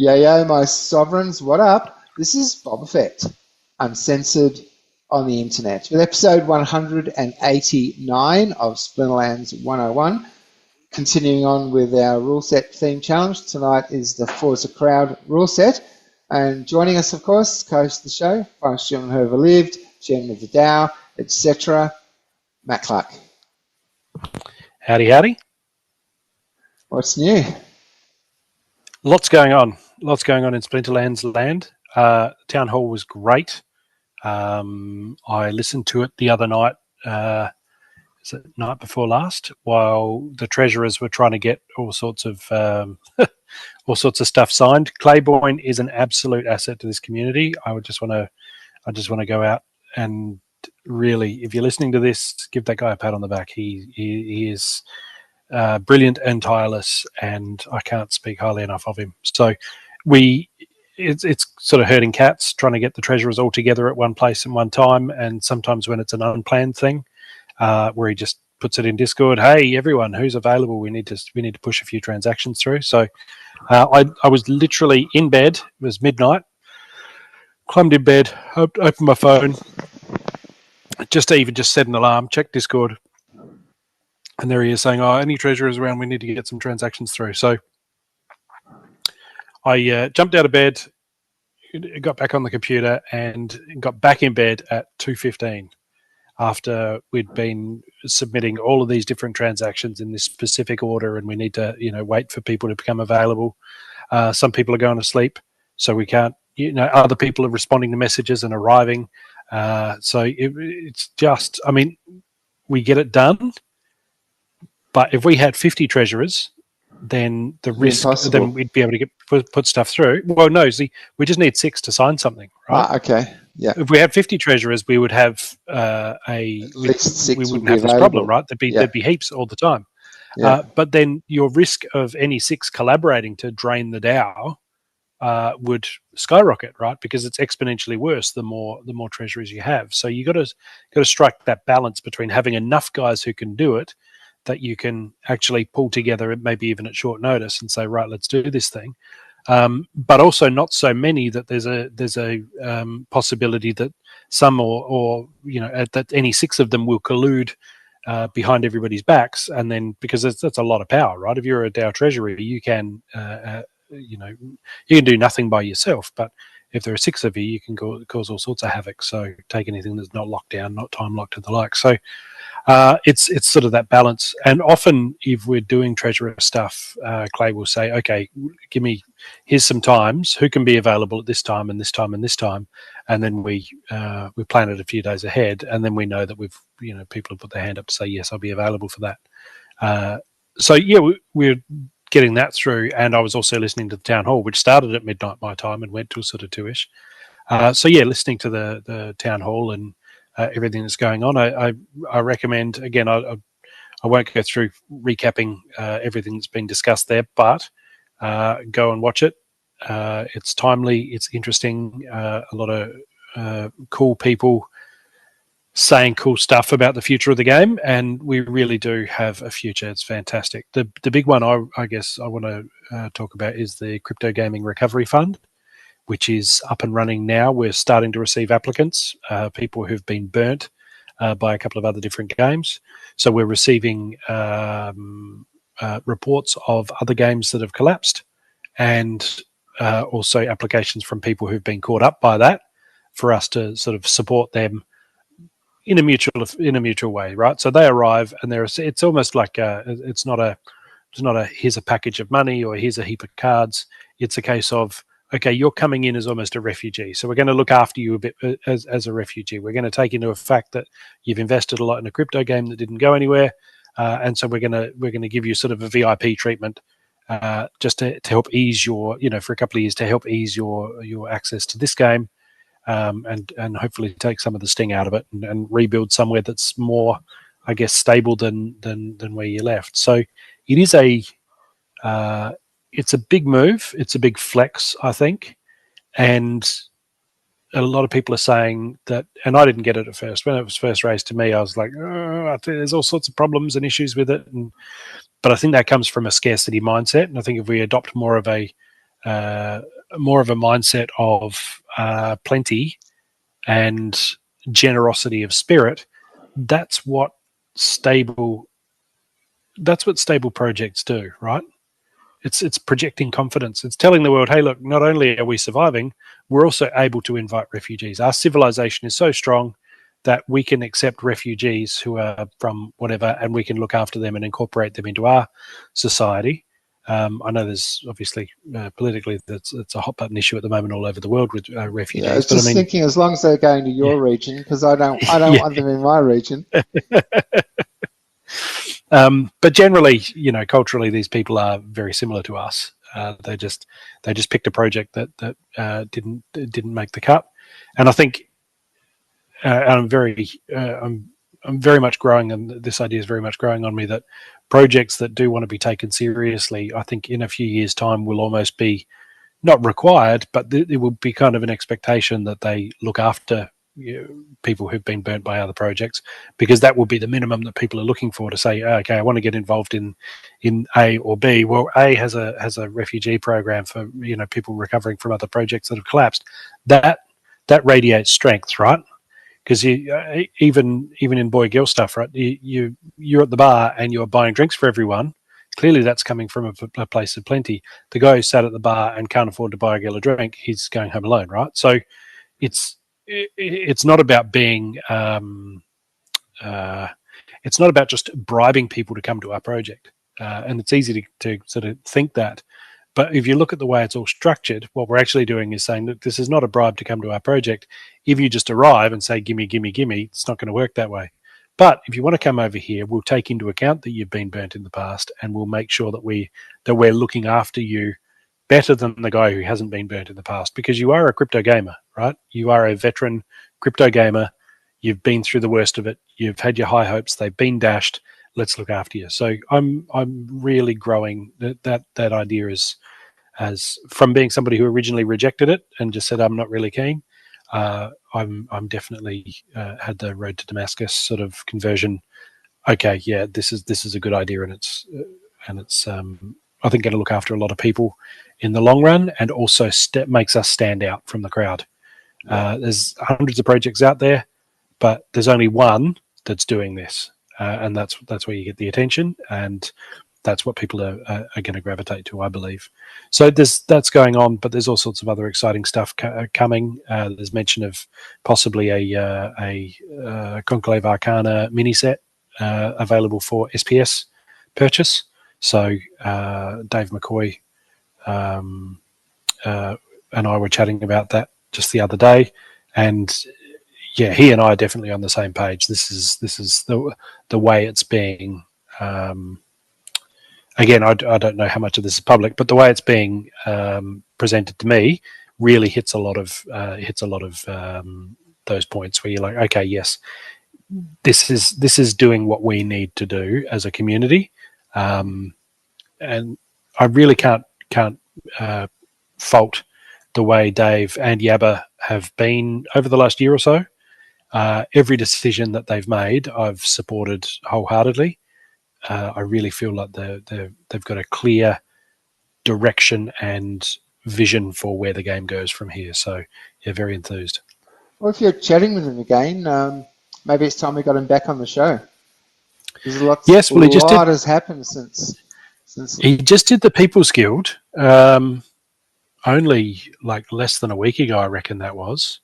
Yo, yo, my sovereigns, what up? This is Boba Fett, uncensored on the internet, with episode 189 of Splinterlands 101. Continuing on with our Ruleset theme challenge, tonight is the Forza Crowd Ruleset. And joining us, of course, co-host of the show, Vice Chairman who ever lived, Chairman of the DAO, etc., Matt Clark. Howdy, howdy. What's new? Lots going on in Splinterlands land. Town hall was great. I listened to it the other night, is it night before last, while the treasurers were trying to get all sorts of stuff signed. Claiborne is an absolute asset to this community. I just want to go out and really, if you're listening to this, give that guy a pat on the back. He is brilliant and tireless, and I can't speak highly enough of him. So it's sort of herding cats, trying to get the treasurers all together at one place at one time, and sometimes when it's an unplanned thing, where he just puts it in Discord, hey everyone, who's available? We need to push a few transactions through. So I was literally in bed. It was midnight. Climbed in bed, opened my phone, just set an alarm, check Discord. And there he is saying, any treasurers around, we need to get some transactions through. So I jumped out of bed, got back on the computer, and got back in bed at 2:15 after we'd been submitting all of these different transactions in this specific order, and we need to, wait for people to become available. Some people are going to sleep, so we can't, other people are responding to messages and arriving. So it's just, we get it done. But if we had 50 treasurers, then the risk, then we'd be able to put stuff through. Well, no, see, we just need 6 to sign something, right? Okay, yeah. If we had 50 treasurers, we would have we wouldn't have this problem, right? There'd be heaps all the time. Yeah. But then your risk of any 6 collaborating to drain the DAO would skyrocket, right? Because it's exponentially worse the more treasurers you have. So you got to strike that balance between having enough guys who can do it, that you can actually pull together, maybe even at short notice, and say, right, let's do this thing. But also not so many that there's a possibility that some or that any 6 of them will collude behind everybody's backs, and then because that's a lot of power, right? If you're a DAO treasurer, you can you can do nothing by yourself, but if there are 6 of you, you can cause all sorts of havoc. So take anything that's not locked down, not time locked, and the like. So it's sort of that balance. And often, if we're doing treasurer stuff, Clay will say, "Okay, here's some times. Who can be available at this time and this time and this time?" And then we plan it a few days ahead, and then we know that people have put their hand up to say, "Yes, I'll be available for that." So yeah, we're getting that through. And I was also listening to the town hall, which started at midnight my time and went till sort of 2ish. So yeah, listening to the town hall and everything that's going on. I recommend, again, I won't go through recapping everything that's been discussed there, but go and watch it. It's timely, it's interesting, a lot of cool people saying cool stuff about the future of the game, and we really do have a future. It's fantastic. The big one I guess I want to talk about is the Crypto Gaming Recovery Fund, which is up and running now. We're starting to receive applicants, people who've been burnt by a couple of other different games. So we're receiving reports of other games that have collapsed, and also applications from people who've been caught up by that, for us to sort of support them in a mutual way, right? So they arrive, and it's almost like it's not a here's a package of money or here's a heap of cards. It's a case of, okay, you're coming in as almost a refugee, so we're going to look after you a bit as a refugee. We're going to take into a fact that you've invested a lot in a crypto game that didn't go anywhere, and so we're going to give you sort of a VIP treatment, just to help ease your, for a couple of years, to help ease your access to this game, and hopefully take some of the sting out of it and rebuild somewhere that's more, I guess, stable than where you left. So it is it's a big move. It's a big flex, I think. And a lot of people are saying that, and I didn't get it at first. When it was first raised to me, I was like, I think there's all sorts of problems and issues with it. But I think that comes from a scarcity mindset. And I think if we adopt more of a more of a mindset of plenty and generosity of spirit, that's what stable projects do, right? It's projecting confidence. It's telling the world, hey, look, not only are we surviving, we're also able to invite refugees. Our civilization is so strong that we can accept refugees who are from whatever, and we can look after them and incorporate them into our society. I know there's obviously politically it's a hot button issue at the moment all over the world with refugees. Yeah, I was just thinking, as long as they're going to your region, because I don't want them in my region. But generally, culturally, these people are very similar to us. They just picked a project that didn't make the cut, and I think I'm very much growing, and this idea is very much growing on me, that projects that do want to be taken seriously, I think in a few years' time will almost be not required, but it will be kind of an expectation that they look after people who've been burnt by other projects, because that will be the minimum that people are looking for to say, okay, I want to get involved in A or B. Well, A has a refugee program for people recovering from other projects that have collapsed. That radiates strength, right? Because even in boy girl stuff, right? You're at the bar and you're buying drinks for everyone. Clearly, that's coming from a place of plenty. The guy who sat at the bar and can't afford to buy a girl a drink, he's going home alone, right? So it's not about being it's not about just bribing people to come to our project, and it's easy to sort of think that. But if you look at the way it's all structured, what we're actually doing is saying that this is not a bribe to come to our project. If you just arrive and say, gimme, gimme, gimme, it's not going to work that way. But if you want to come over here, we'll take into account that you've been burnt in the past, and we'll make sure that we're looking after you better than the guy who hasn't been burnt in the past, because you are a crypto gamer, right? You are a veteran crypto gamer. You've been through the worst of it. You've had your high hopes. They've been dashed. Let's look after you. So I'm really growing that idea as from being somebody who originally rejected it and just said I'm not really keen. I'm definitely had the road to Damascus sort of conversion. Okay, yeah, this is a good idea, and it's I think going to look after a lot of people in the long run, and also makes us stand out from the crowd. There's hundreds of projects out there, but there's only one that's doing this, and that's where you get the attention, and that's what people are going to gravitate to, I believe. So that's going on, but there's all sorts of other exciting stuff coming. There's mention of possibly a Conclave Arcana mini set available for SPS purchase. So Dave McCoy and I were chatting about that just the other day, and yeah, he and I are definitely on the same page. This is the way it's being. Again, I don't know how much of this is public, but the way it's being presented to me really hits a lot of those points where you're like, okay, yes, this is doing what we need to do as a community, and I really can't fault the way Dave and Yabba have been over the last year or so. Every decision that they've made, I've supported wholeheartedly. I really feel like they've got a clear direction and vision for where the game goes from here. So, yeah, very enthused. Well, if you're chatting with him again, maybe it's time we got him back on the show. There's a lot has happened since. He just did the People's Guild only like less than a week ago, I reckon that was.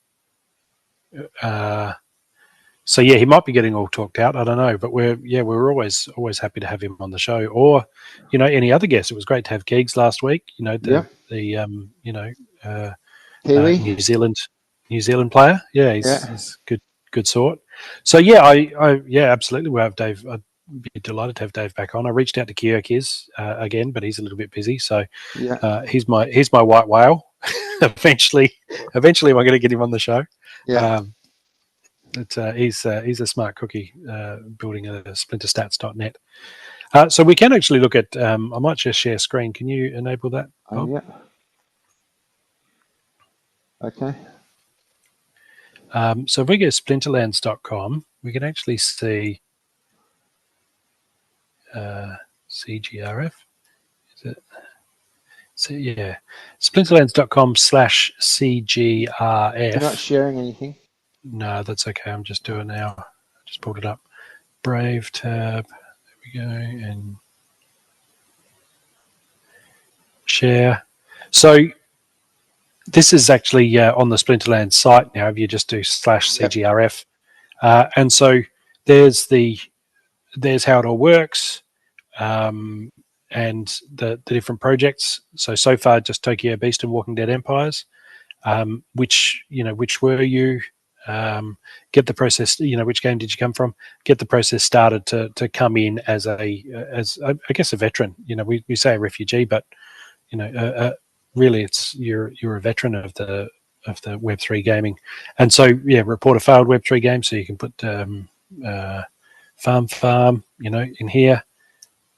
So yeah, he might be getting all talked out. I don't know, but we're always happy to have him on the show, or any other guest. It was great to have Keegs last week. The New Zealand player. Yeah, he's good sort. So yeah, I absolutely. We'll have Dave. I'd be delighted to have Dave back on. I reached out to Kyrgyz again, but he's a little bit busy. So he's my white whale. eventually, I'm going to get him on the show. Yeah. He's a smart cookie building a splinterstats.net. So we can actually look at, I might just share screen. Can you enable that, Bob? Yeah. Okay. So if we go to splinterlands.com, we can actually see CGRF. Is it So yeah, splinterlands.com/CGRF. You're not sharing anything. No, that's okay. I'm just doing it now. I just pulled it up. Brave tab. There we go. And share. So this is actually on the Splinterlands site now. If you just do /CGRF, and so there's how it all works, and the different projects. So far, just Tokyo Beast and Walking Dead Empires. Which were you? Get the process. Which game did you come from? Get the process started to come in as I guess a veteran. We say a refugee, but really it's you're a veteran of the Web3 gaming. And so report a failed Web3 game, so you can put farm in here,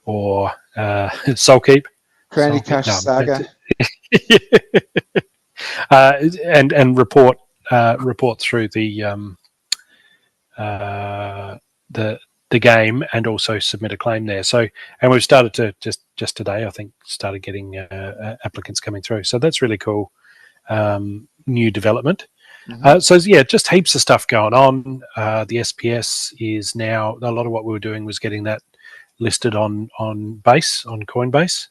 or Soulkeep, Candy Crush Saga. And report through the game, and also submit a claim there. So, and we've started to just today, I think, started getting applicants coming through. So that's really cool. New development. Mm-hmm. So just heaps of stuff going on. The SPS is now, a lot of what we were doing was getting that listed on Coinbase,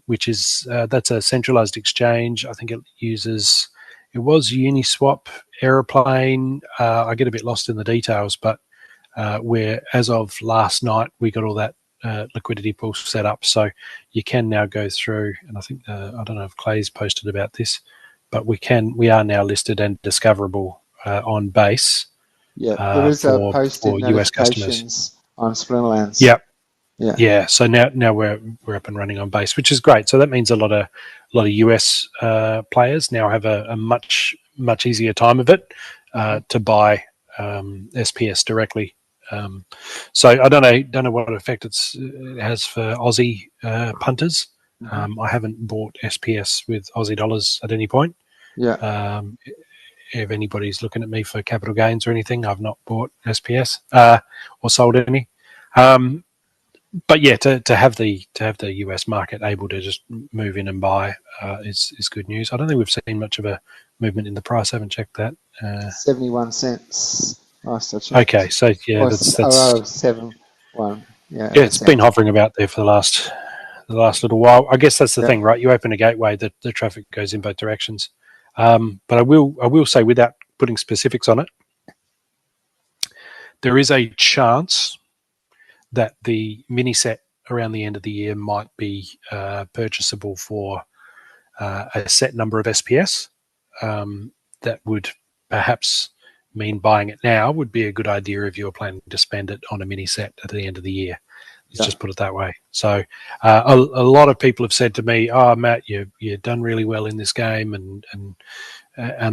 which is that's a centralized exchange. I think it was Uniswap, Aeroplane. I get a bit lost in the details, but where as of last night we got all that liquidity pool set up, so you can now go through. And I think I don't know if Clay's posted about this, but we are now listed and discoverable on Base. Yeah, there is a post in US customers on Splinterlands. Yep. Yeah. So now we're up and running on Base, which is great. So that means a lot of US players now have a much easier time of it to buy SPS directly. So I don't know what effect it has for Aussie punters. Mm-hmm. I haven't bought SPS with Aussie dollars at any point. Yeah. If anybody's looking at me for capital gains or anything, I've not bought SPS or sold any. But yeah, to have the US market able to just move in and buy is good news. I don't think we've seen much of a movement in the price. I haven't checked that. 71 cents. Last I checked. Okay, so yeah, that's 7.1. Yeah, it's been hovering about there for the last little while. I guess that's the thing, right? You open a gateway, the traffic goes in both directions. But I will say, without putting specifics on it, there is a chance that the mini set around the end of the year might be purchasable for a set number of SPS. That would perhaps mean buying it now would be a good idea if you were planning to spend it on a mini set at the end of the year. Let's just put it that way. So a lot of people have said to me, "Oh, Matt, you've done really well in this game, and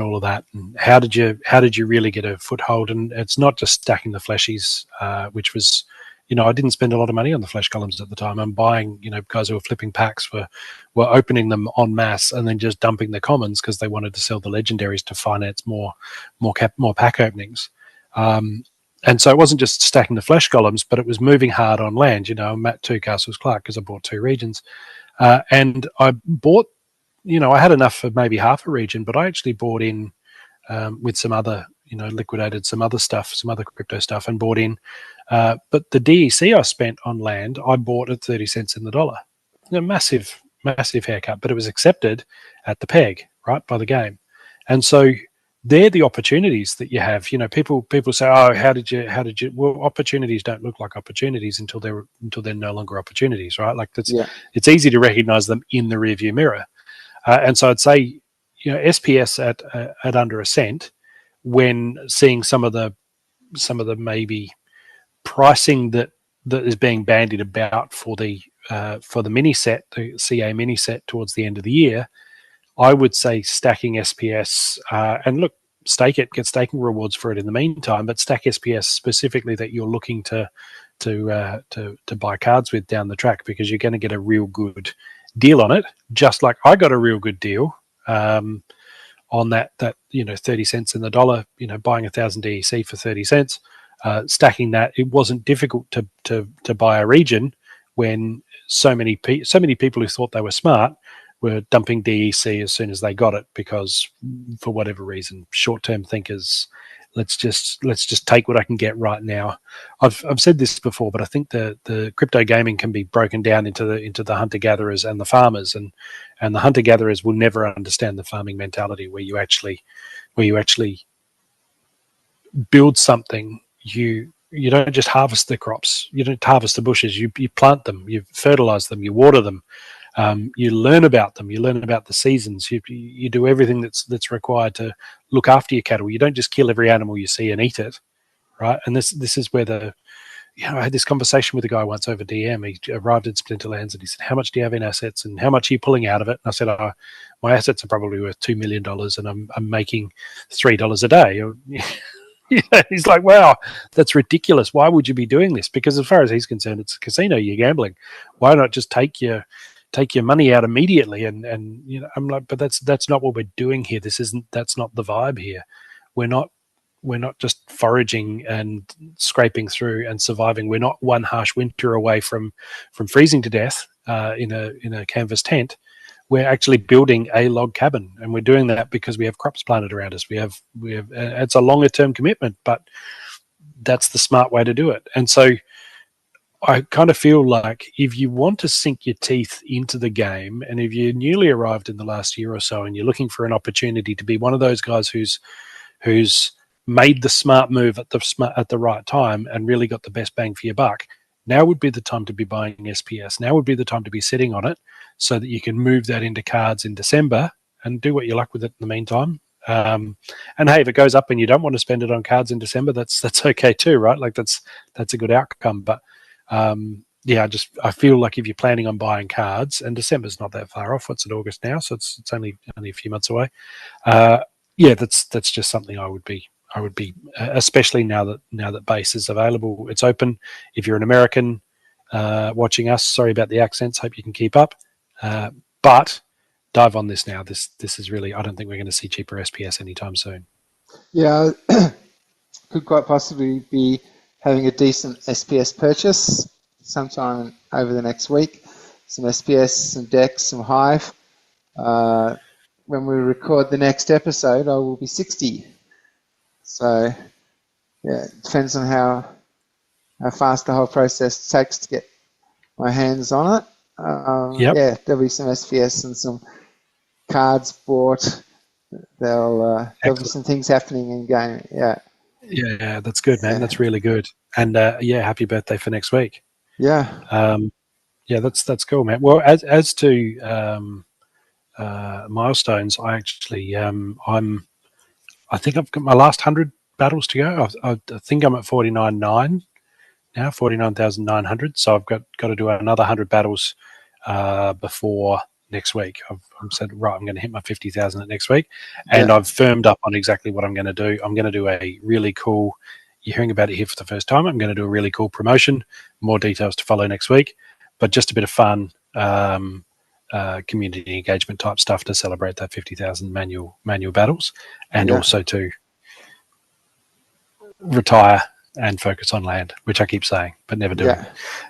all of that. And how did you really get a foothold?" And it's not just stacking the fleshies, which was, I didn't spend a lot of money on the flesh columns at the time. I'm buying, guys who were flipping packs were opening them en masse and then just dumping the commons because they wanted to sell the legendaries to finance more pack openings. And so it wasn't just stacking the flesh columns, but it was moving hard on land. I'm at 2 Castles Clark because I bought 2 regions. And I bought, I had enough for maybe half a region, but I actually bought in with some other, liquidated some other stuff, some other crypto stuff, and bought in. But the DEC I spent on land, I bought at 30 cents in the dollar. Massive haircut, but it was accepted at the peg, right, by the game. And so they're the opportunities that you have. People say, "Oh, how did you?" Well, opportunities don't look like opportunities until they're no longer opportunities, right? Like it's easy to recognize them in the rearview mirror. And so I'd say, SPS at under a cent, when seeing some of the maybe pricing that is being bandied about for the mini set, the CA mini set towards the end of the year, I would say stacking SPS and look, stake it, get staking rewards for it in the meantime, but stack SPS specifically that you're looking to buy cards with down the track, because you're going to get a real good deal on it, just like I got a real good deal on that 30 cents in the dollar, buying 1,000 DEC for 30 cents, stacking that. It wasn't difficult to buy a region when so many people who thought they were smart were dumping DEC as soon as they got it because, for whatever reason, short-term thinkers. Let's just take what I can get right now. I've said this before, but I think the crypto gaming can be broken down into the hunter gatherers and the farmers, and the hunter gatherers will never understand the farming mentality where you actually build something. You don't just harvest the crops. You don't harvest the bushes. You plant them. You fertilize them. You water them. You learn about them. You learn about the seasons. You do everything that's required to look after your cattle. You don't just kill every animal you see and eat it, right? And this is where I had this conversation with a guy once over DM. He arrived at Splinterlands and he said, "How much do you have in assets and how much are you pulling out of it?" And I said, "My assets are probably worth $2 million and I'm making $3 a day." He's like, "Wow, that's ridiculous. Why would you be doing this?" Because as far as he's concerned, it's a casino. You're gambling. Why not just take your money out immediately? And I'm like, but that's not what we're doing here. That's not the vibe here. We're not just foraging and scraping through and surviving. We're not one harsh winter away from freezing to death in a canvas tent. We're actually building a log cabin, and we're doing that because we have crops planted around us. We have it's a longer term commitment, but that's the smart way to do it. And so I kind of feel like if you want to sink your teeth into the game, and if you're newly arrived in the last year or so and you're looking for an opportunity to be one of those guys who's made the smart move at the right time and really got the best bang for your buck, now would be the time to be buying SPS. Now would be the time to be sitting on it so that you can move that into cards in December and do what you like with it in the meantime. And hey, if it goes up and you don't want to spend it on cards in December, that's okay too, right? Like that's a good outcome. But I feel like if you're planning on buying cards, and December's not that far off. What's it, August now? So it's only a few months away. That's just something I would be, especially now that base is available. It's open. If you're an American watching us, sorry about the accents. Hope you can keep up. But dive on this now. This is really. I don't think we're going to see cheaper SPS anytime soon. Yeah, could quite possibly be having a decent SPS purchase sometime over the next week. Some SPS, some DEX, some Hive. When we record the next episode, I will be 60. So, yeah, it depends on how fast the whole process takes to get my hands on it. Yeah, there'll be some SPS and some cards bought. There'll be some things happening in game. Yeah, that's good, man. Yeah. That's really good. And happy birthday for next week. Yeah. That's cool, man. Well, as to milestones, I actually I think I've got my last 100 battles to go. I think I'm at 49.9 now, 49,900. So I've got to do another 100 battles before next week. I've said, right, I'm going to hit my 50,000 next week. And I've firmed up on exactly what I'm going to do. I'm going to do a really cool, you're hearing about it here for the first time, I'm going to do a really cool promotion. More details to follow next week. But just a bit of fun, community engagement type stuff to celebrate that 50,000 manual battles, and also to retire and focus on land, which I keep saying but never do.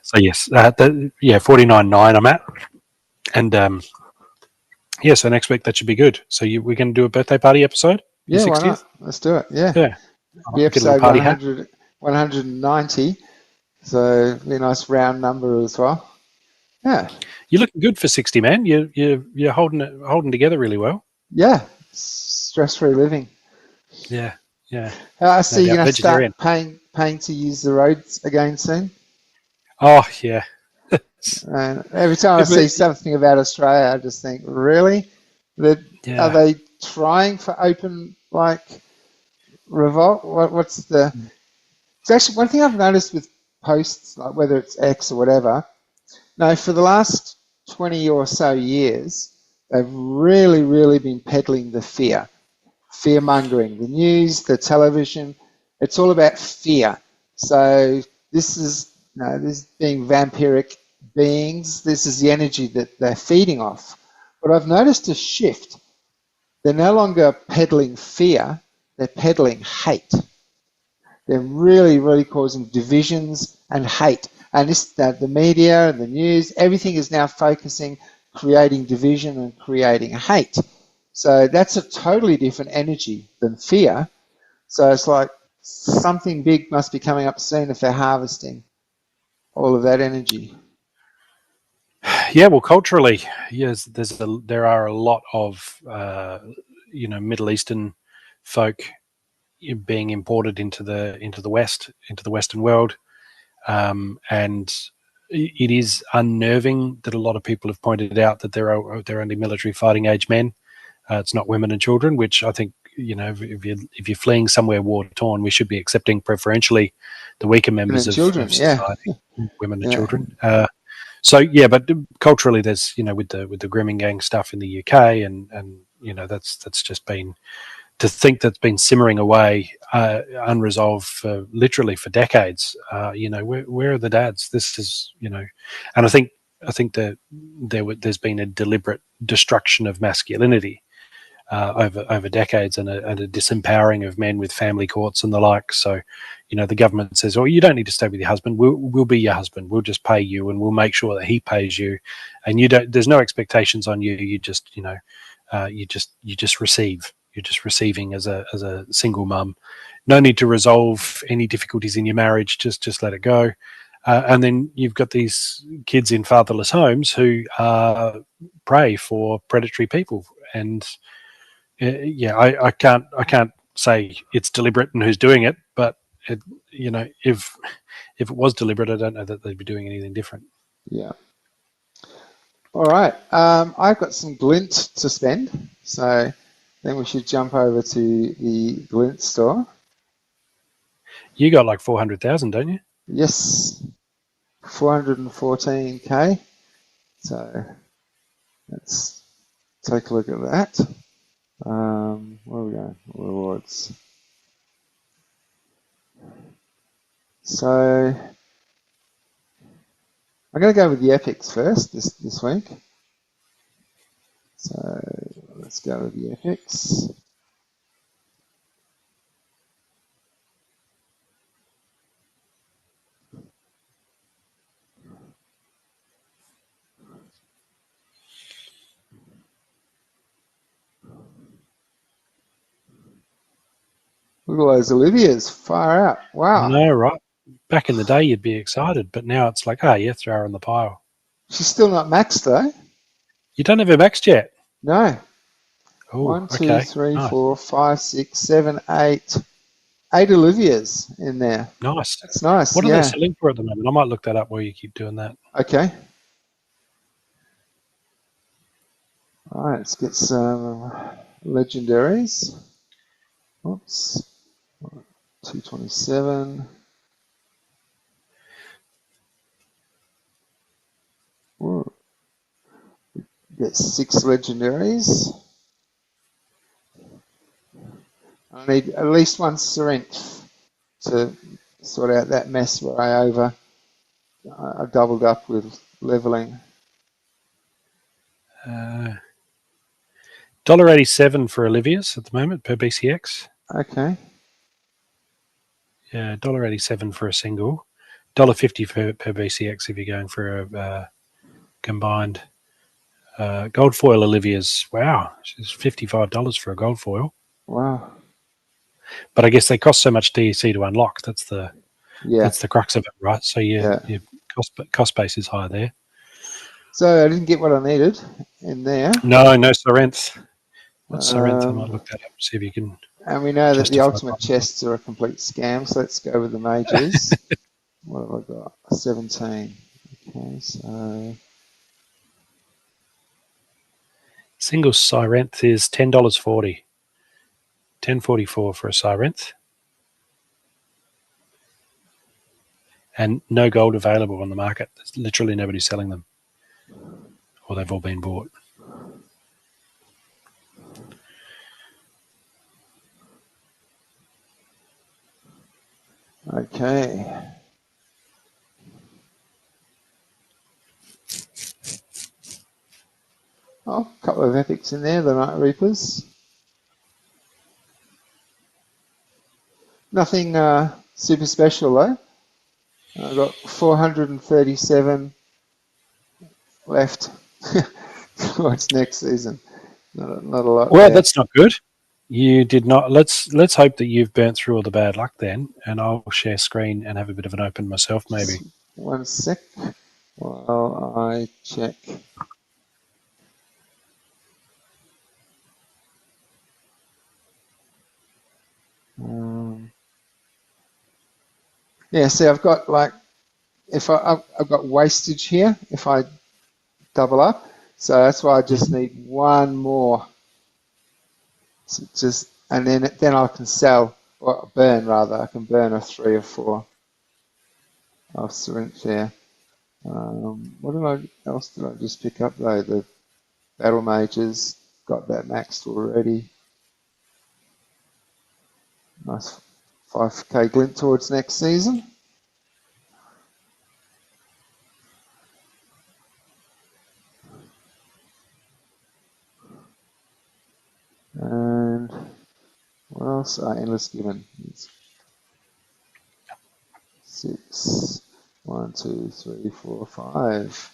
So yes, 49.9 I'm at, and so next week that should be good. So we're going to do a birthday party episode. Yeah, why not? Let's do it. Yeah. The episode 190. So be a nice round number as well. Yeah. You're looking good for 60, man. You're holding together really well. Yeah. Stress-free living. Yeah. I see you're going to start paying to use the roads again soon. Oh, yeah. And every time I see something about Australia, I just think, really? Are they trying for open, revolt? What's the... It's actually one thing I've noticed with posts, like whether it's X or whatever. No, for the last 20 or so years, they've really, really been peddling the fear-mongering. The news, the television, it's all about fear. So this is being vampiric beings. This is the energy that they're feeding off. But I've noticed a shift. They're no longer peddling fear, they're peddling hate. They're really, really causing divisions and hate. And the media and the news, everything is now focusing creating division and creating hate. So that's a totally different energy than fear. So it's like something big must be coming up soon if they're harvesting all of that energy. Yeah, well, culturally, yes, there are a lot of Middle Eastern folk being imported into the Western world, and it is unnerving that a lot of people have pointed out that they're only military fighting age men. It's not women and children, which I think, if you're fleeing somewhere war torn, we should be accepting preferentially the weaker members of society, women and children. So yeah, but culturally, there's with the grooming gang stuff in the UK, and that's just been, to think that's been simmering away unresolved literally for decades. Where are the dads? This is and I think that there's been a deliberate destruction of masculinity over decades, and a disempowering of men with family courts and the like. So, the government says, "Oh, you don't need to stay with your husband. We'll be your husband. We'll just pay you, and we'll make sure that he pays you, and you don't. There's no expectations on you. You just, you just receive. You're just receiving as a single mum. No need to resolve any difficulties in your marriage. Just let it go." And then you've got these kids in fatherless homes who prey for predatory people, and I can't say it's deliberate and who's doing it, but if it was deliberate, I don't know that they'd be doing anything different. Yeah. All right. I've got some glint to spend, so then we should jump over to the glint store. You got like 400,000, don't you? Yes, 414k. So let's take a look at that. Where are we going? Rewards. So I'm going to go with the epics first this week. So let's go with the epics. Look at those Olivias, far out. Wow. No, right. Back in the day, you'd be excited, but now it's like, yeah, throw her in the pile. She's still not maxed, though. You don't have her maxed yet? No. Ooh, 1, 2, 3, 4, 5, 6, 7, 8. 8 Olivias in there. Nice. That's nice. What are they selling for at the moment? I might look that up while you keep doing that. Okay. All right, let's get some legendaries. Oops. 227. Ooh. Get 6 legendaries. I need at least 1 Syrinth to sort out that mess where I doubled up with leveling. $1.87 for Olivia's at the moment per BCX. Okay. Yeah, $1.87 for a single. $1.50 per BCX if you're going for a combined. Gold foil Olivia's, wow, she's $55 for a gold foil. Wow. But I guess they cost so much DEC to unlock. That's the crux of it, right? So your cost base is high there. So I didn't get what I needed in there. No Syrinth. What's Syrinth? I might look that up, see if you can. And we know that the ultimate chests are a complete scam, so let's go with the mages. What have I got? 17. Okay, so single Syrinth is $10.40. $10.44 for a Syrinth. And no gold available on the market. There's literally nobody selling them. Or they've all been bought. Okay. Oh, a couple of epics in there, the Night Reapers. Nothing super special though. I've got 437 left towards next season. Not a lot. Well, there. That's not good. You did not. Let's hope that you've burnt through all the bad luck then, and I'll share screen and have a bit of an open myself, maybe. Just 1 sec while I check. Yeah, see, I've got like I've got wastage here if I double up, so that's why I just need one more. So and then I can sell or burn rather. I can burn a 3 or 4 of syringe there. What else did I just pick up though? The battle mages, got that maxed already. Nice 5k glint towards next season. And what else? Endless given. 6. 1, 2, 3, 4, 5.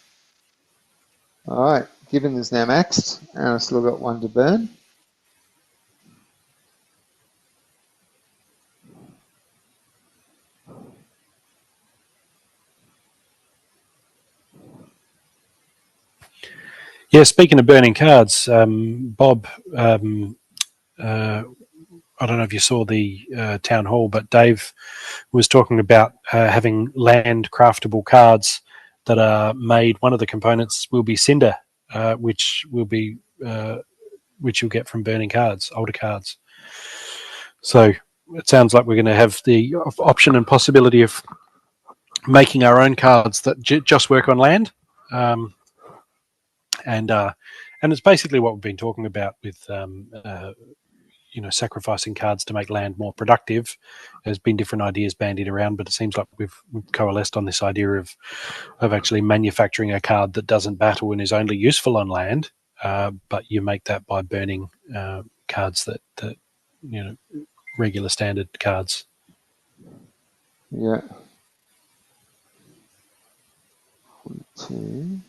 Alright, given is now maxed, and I've still got 1 to burn. Yeah, speaking of burning cards, Bob, I don't know if you saw the town hall, but Dave was talking about having land craftable cards that are made. One of the components will be cinder, which will be which you'll get from burning cards, older cards. So it sounds like we're going to have the option and possibility of making our own cards that just work on land. And it's basically what we've been talking about with sacrificing cards to make land more productive. There's been different ideas bandied around, but it seems like we've coalesced on this idea of actually manufacturing a card that doesn't battle and is only useful on land, but you make that by burning cards that regular standard cards. Yeah. 42.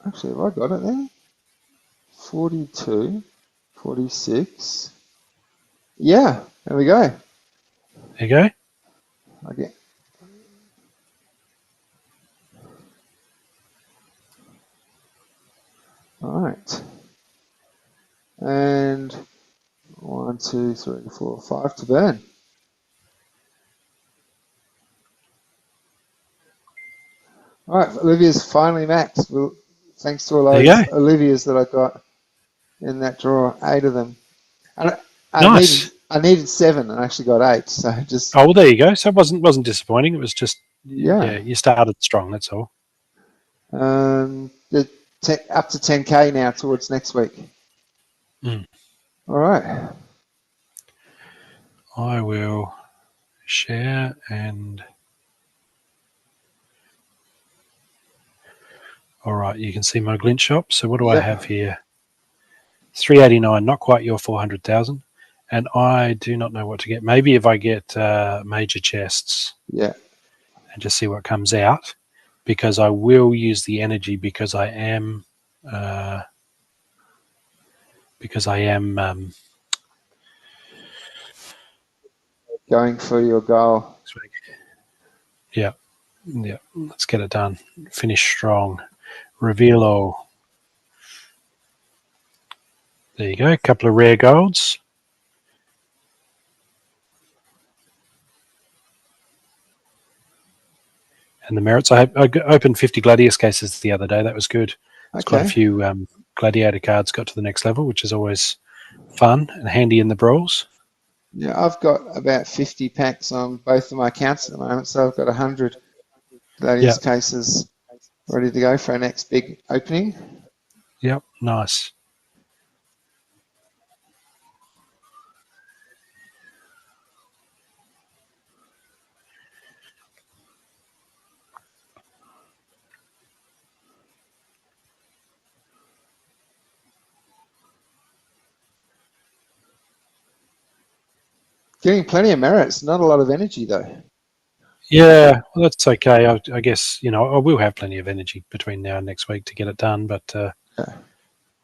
Actually, have I got it there? 42, 46. Yeah, there we go. There you go. Okay. All right. And 1, 2, 3, 4, 5 to burn. All right, Olivia's finally maxed. Well, thanks to all those Olivia's that I got in that draw, 8 of them. And Nice. I needed 7 and I actually got 8. So just. Oh, well, there you go. So it wasn't disappointing. It was just you started strong. That's all. Up to 10k now towards next week. Mm. All right. I will share and. All right, you can see my glint shop. So what do I have here? 389, not quite your 400,000. And I do not know what to get. Maybe if I get major chests. Yeah. And just see what comes out. Because I will use the energy because I am going for your goal. Yeah. Let's get it done. Finish strong. Reveal all. There you go. A couple of rare golds. And the merits. I opened 50 Gladius cases the other day. That was good. There's quite a few Gladiator cards got to the next level, which is always fun and handy in the brawls. Yeah, I've got about 50 packs on both of my accounts at the moment, so I've got 100 Gladius cases ready to go for our next big opening. Yep, nice. Getting plenty of merits, not a lot of energy though. Yeah, well, that's okay. I guess, I will have plenty of energy between now and next week to get it done. But Yeah.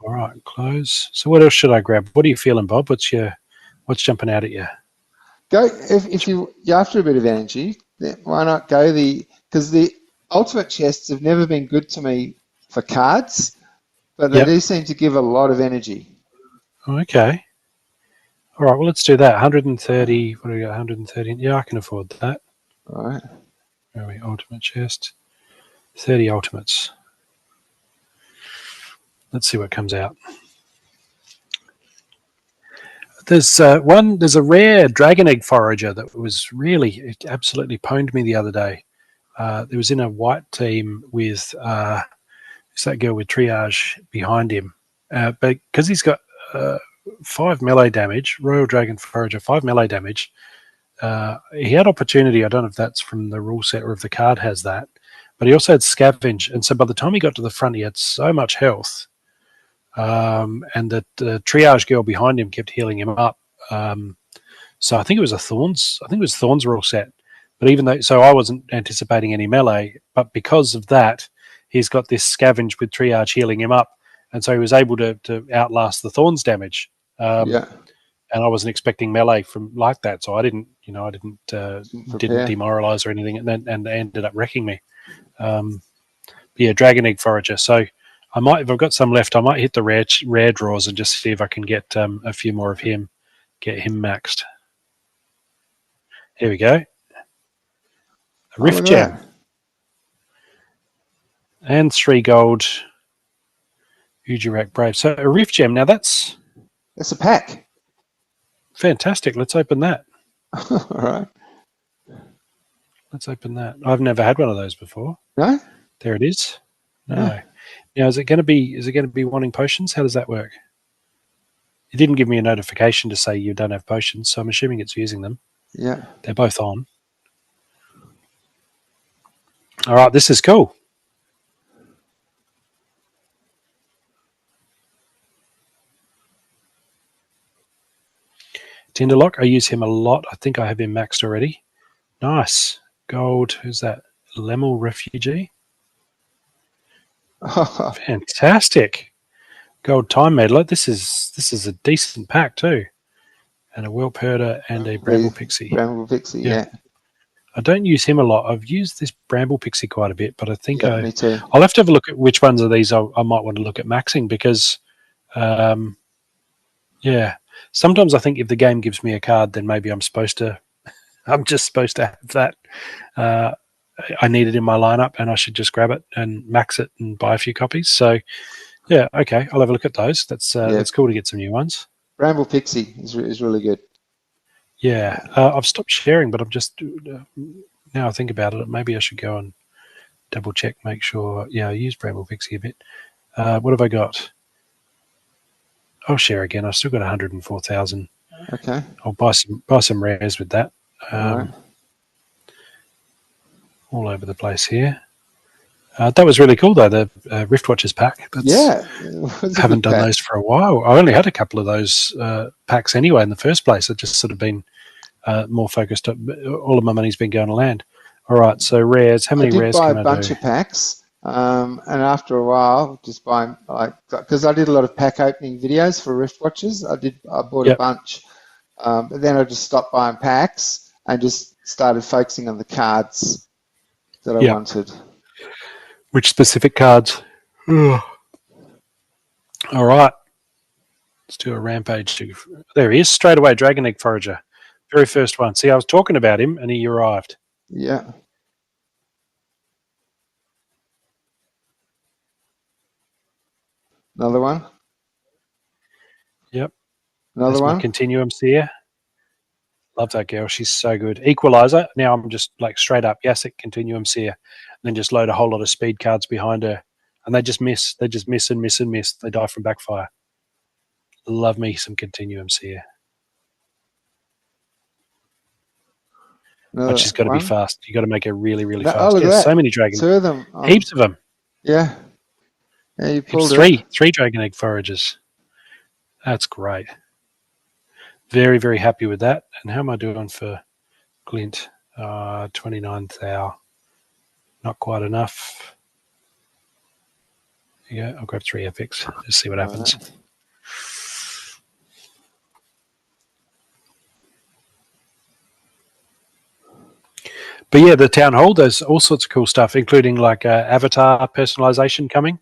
all right, close. So what else should I grab? What are you feeling, Bob? What's jumping out at you? Go if you're after a bit of energy, then why not go because the ultimate chests have never been good to me for cards, but they Yep. do seem to give a lot of energy. Okay. All right, well, let's do that. 130. What do we got? 130. Yeah, I can afford that. All right. Where are we? Ultimate chest. 30 ultimates. Let's see what comes out. There's there's a rare dragon egg forager that was it absolutely pwned me the other day. There was in a white team with it's that girl with triage behind him. But because he's got 5 melee damage, Royal Dragon Forager, 5 melee damage, he had opportunity. I don't know if that's from the rule set or if the card has that, but he also had Scavenge. And so by the time he got to the front, he had so much health. And the triage girl behind him kept healing him up. So I think it was Thorns rule set. But so I wasn't anticipating any melee, but because of that, he's got this Scavenge with triage healing him up, and so he was able to outlast the Thorns damage. Yeah. And I wasn't expecting melee from like that, so I didn't demoralize or anything, and they ended up wrecking me. Yeah, Dragon Egg Forager. So I might, if I've got some left, I might hit the rare draws and just see if I can get a few more of him, get him maxed. Here we go. A Rift Gem. And 3 gold. Ujirak Brave. So a Rift Gem. Now that's a pack. Fantastic. Let's open that. All right. Let's open that. I've never had one of those before. No? There it is. No. Yeah. Now is it going to be wanting potions? How does that work? It didn't give me a notification to say you don't have potions, so I'm assuming it's using them. Yeah. They're both on. All right, this is cool. Tinderlock, I use him a lot. I think I have him maxed already. Nice. Gold, who's that? Lemel Refugee? Fantastic. Gold Time Meddler. This is a decent pack too. And a Whelp Herder and a Bramble Pixie. Bramble Pixie, yeah. I don't use him a lot. I've used this Bramble Pixie quite a bit, but I think me too. I'll have to have a look at which ones of these I might want to look at maxing because, sometimes I think if the game gives me a card, then maybe I'm just supposed to have that. I need it in my lineup, and I should just grab it and max it and buy a few copies. So, yeah, okay, I'll have a look at those. That's cool to get some new ones. Bramble Pixie is really good. Yeah, I've stopped sharing, but I'm just now I think about it, maybe I should go and double check, make sure. Yeah, I use Bramble Pixie a bit. What have I got? I'll share again. I've still got 104,000. Okay. I'll buy some rares with that. All over the place here. That was really cool though. The Rift Watchers pack. Haven't done those for a while. I only had a couple of those packs anyway in the first place. I've just sort of been more focused. All of my money's been going to land. All right, so rares. How many rares can I do? I did buy a bunch of packs, and after a while, just buying because I did a lot of pack opening videos for Rift Watchers. I bought a bunch, but then I just stopped buying packs and just started focusing on the cards that I wanted. Which specific cards? All right. Let's do a rampage. There he is, straight away, Dragon Egg Forager. Very first one. See, I was talking about him, and he arrived. Yeah. Another one? Yep. Another one? Continuum Seer. Love that girl. She's so good. Equalizer. Now I'm just like straight up Yasik Continuum Seer. And then just load a whole lot of speed cards behind her. And they just miss. They just miss and miss and miss. They die from backfire. Love me some Continuum Seer. But she's got to be fast. You got to make her really, really fast. Yeah, so many dragons. 2 of them. Heaps of them. Yeah. Yeah, you pulled three Dragon Egg Foragers. That's great. Very, very happy with that. And how am I doing for Glint? 29 thou. Not quite enough. Yeah, I'll grab 3 epics. Just see what happens. Right. But yeah, the town hall, there's all sorts of cool stuff, including like avatar personalization coming,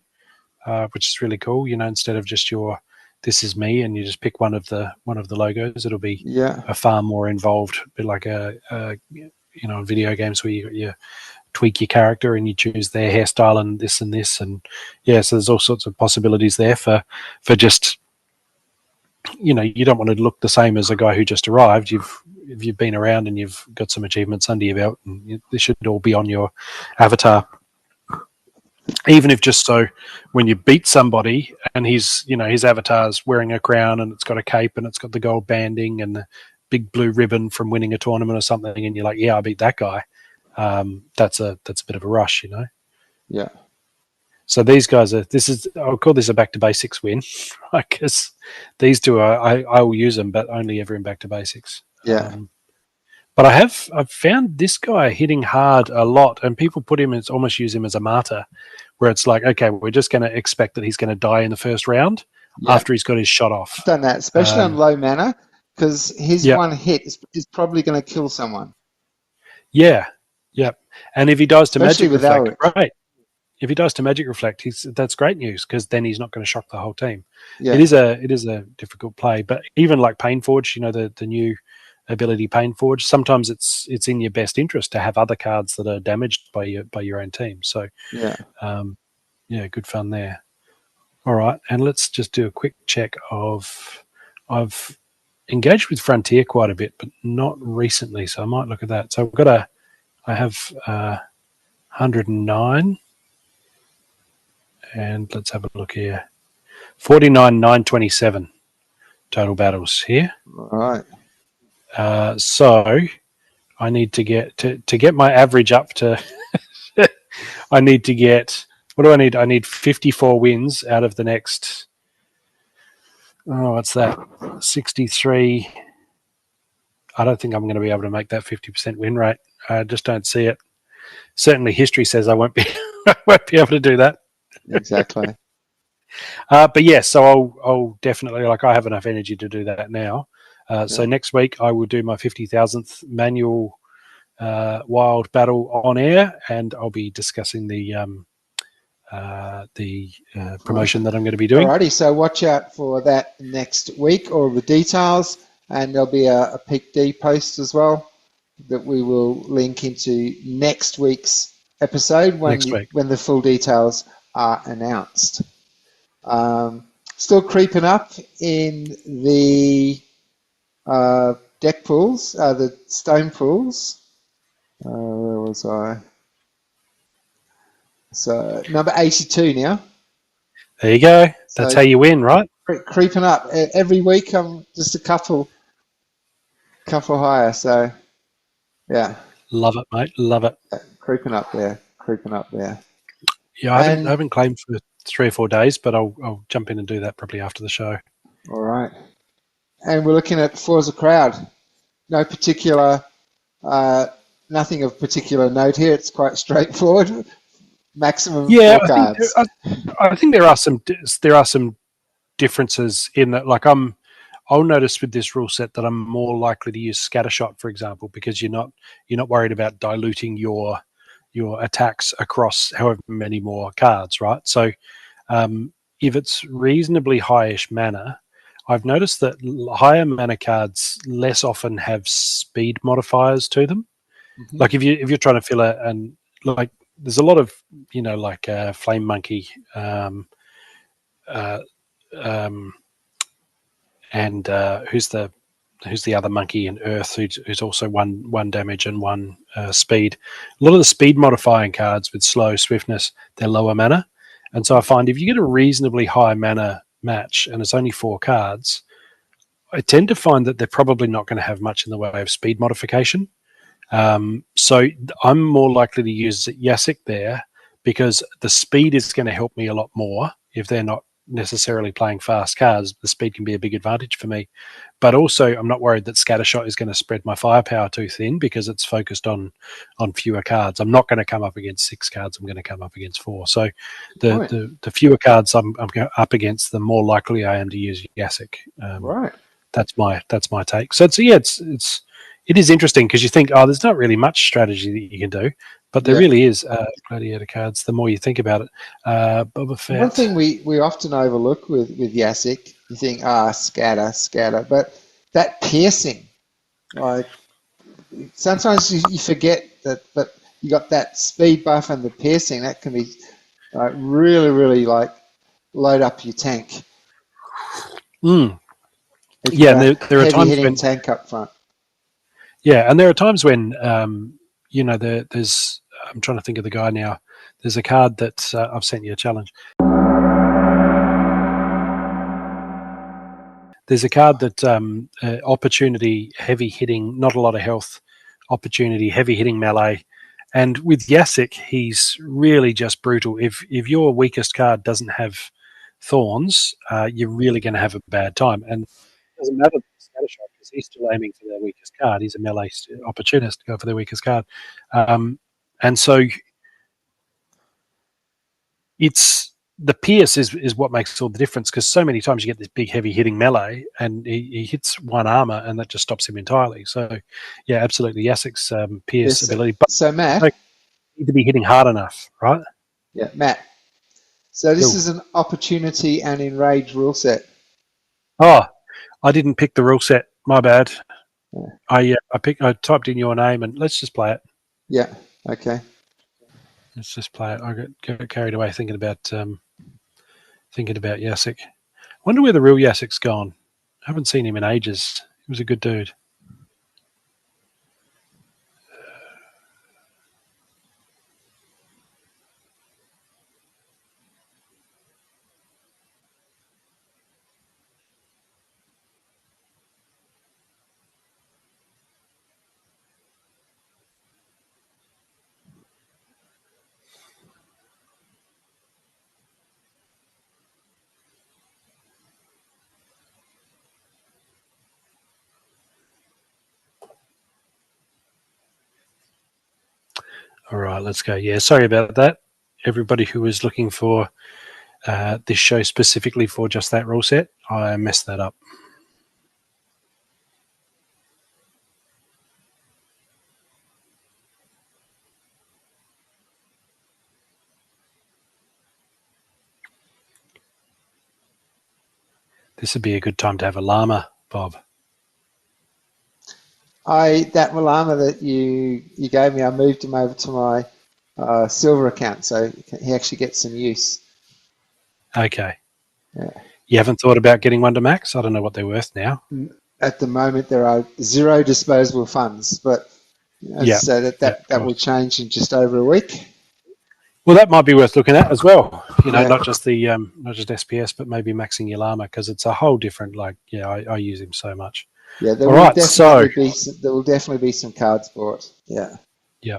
which is really cool. Instead of just your "this is me" and you just pick one of the logos, it'll be a far more involved, bit like a video games where you tweak your character and you choose their hairstyle and this, and yeah, so there's all sorts of possibilities there for just. You don't want to look the same as a guy who just arrived. If you've been around and you've got some achievements under your belt, and they should all be on your avatar. Even if just so when you beat somebody and his avatar's wearing a crown and it's got a cape and it's got the gold banding and the big blue ribbon from winning a tournament or something, and you're like, yeah, I beat that guy. That's a bit of a rush, Yeah. So these guys I'll call this a back to basics win, right? Because these two I will use them, but only ever in back to basics. Yeah. But I've found this guy hitting hard a lot, and people almost use him as a martyr, where it's like, okay, we're just going to expect that he's going to die in the first round after he's got his shot off. I've done that, especially on low mana, because his one hit is probably going to kill someone. Yeah, yep. And if he dies to especially Magic Reflect, right? If he dies to Magic Reflect, that's great news, because then he's not going to shock the whole team. Yeah. It is a difficult play, but even like Painforge, the new ability Painforge, sometimes it's in your best interest to have other cards that are damaged by your own team. So good fun there. All right, and let's just do a quick check of I've engaged with Frontier quite a bit, but not recently, so I might look at that. So I have 109. And let's have a look here. 49,927 total battles here. All right. So I need to get my average up to. I need to get. What do I need? I need 54 wins out of the next. Oh, what's that? 63. I don't think I'm going to be able to make that 50% win rate. I just don't see it. Certainly, history says I won't be. I won't be able to do that. Exactly. But yes, so I'll definitely, I have enough energy to do that now. So next week I will do my 50,000th manual wild battle on air, and I'll be discussing the promotion that I'm going to be doing. Alrighty, so watch out for that next week, all the details, and there'll be a Peak D post as well that we will link into next week's episode when the full details are announced. Still creeping up in the deck pools, the stone pools. Where was I? So number 82 now. There you go. That's how you win, right? Creeping up every week. I'm just a couple higher. So yeah. Love it, mate. Love it. Creeping up there. Yeah, I haven't claimed for 3 or 4 days, but I'll jump in and do that probably after the show. All right. And we're looking at Forza Crowd. No particular, nothing of particular note here. It's quite straightforward. Maximum 4 cards. I think there are some differences in that. I'll notice with this rule set that I'm more likely to use Scattershot, for example, because you're not worried about diluting your attacks across however many more cards, right? So if it's reasonably highish mana, I've noticed that higher mana cards less often have speed modifiers to them. Mm-hmm. Like if you're trying to fill there's a lot of Flame Monkey and who's the other monkey in Earth who's also one damage and 1 speed. A lot of the speed modifying cards with slow swiftness, they're lower mana. And so I find if you get a reasonably high mana match and it's only 4 cards, I tend to find that they're probably not going to have much in the way of speed modification. So I'm more likely to use Yasik there because the speed is going to help me a lot more if they're not necessarily playing fast cards, the speed can be a big advantage for me. But also, I'm not worried that Scattershot is going to spread my firepower too thin because it's focused on fewer cards. I'm not going to come up against 6 cards. I'm going to come up against 4. So the fewer cards I'm up against, the more likely I am to use Yasik. Right. That's my take. So it is interesting because you think, oh, there's not really much strategy that you can do, but there really is. Gladiator cards. The more you think about it, Boba Fett. One thing we often overlook with Yasik, you think, scatter, but that piercing, like sometimes you forget that, but you got that speed buff and the piercing that can be really, really like load up your tank. Yeah, there are times when tank up front. Yeah, and there are times when there's. I'm trying to think of the guy now. There's a card that I've sent you a challenge. There's a card that opportunity heavy hitting, not a lot of health, opportunity heavy hitting melee, and with Yasik he's really just brutal. If your weakest card doesn't have thorns, you're really going to have a bad time. And it doesn't matter Scattershot because he's still aiming for their weakest card. He's a melee opportunist to go for their weakest card, and so it's. The pierce is what makes all the difference because so many times you get this big heavy hitting melee and he hits one armor and that just stops him entirely. So yeah, absolutely Yasik's pierce ability. But so Matt, they need to be hitting hard enough, right? Yeah, Matt. So this is an opportunity and enrage rule set. Oh, I didn't pick the rule set. My bad. Yeah. I typed in your name and let's just play it. Yeah. Okay. Let's just play it. I got carried away thinking about Yasik. I wonder where the real Yasik's gone. I haven't seen him in ages. He was a good dude. All right, let's go. Yeah, sorry about that. Everybody who was looking for this show specifically for just that rule set, I messed that up. This would be a good time to have a llama, Bob. That llama that you gave me, I moved him over to my silver account, so he actually gets some use. Okay. Yeah. You haven't thought about getting one to max? I don't know what they're worth now. At the moment, there are 0 disposable funds, but so that will change in just over a week. Well, that might be worth looking at as well. Not just the not just SPS, but maybe maxing your llama because it's a whole different. I use him so much. Yeah, there will definitely be some cards for it. Yeah. Yeah.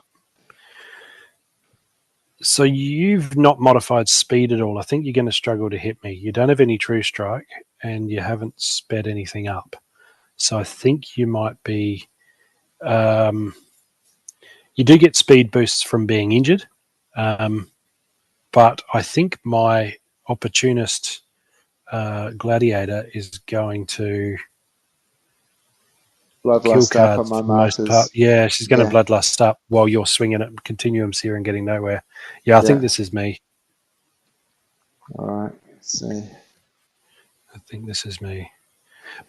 So you've not modified speed at all. I think you're going to struggle to hit me. You don't have any true strike, and you haven't sped anything up. So I think you might be. You do get speed boosts from being injured, but I think my opportunist gladiator is going to. Bloodlust up on my markers. Yeah, she's going to bloodlust up while you're swinging at continuums here and getting nowhere. Yeah, I think this is me. All right, let's see. I think this is me.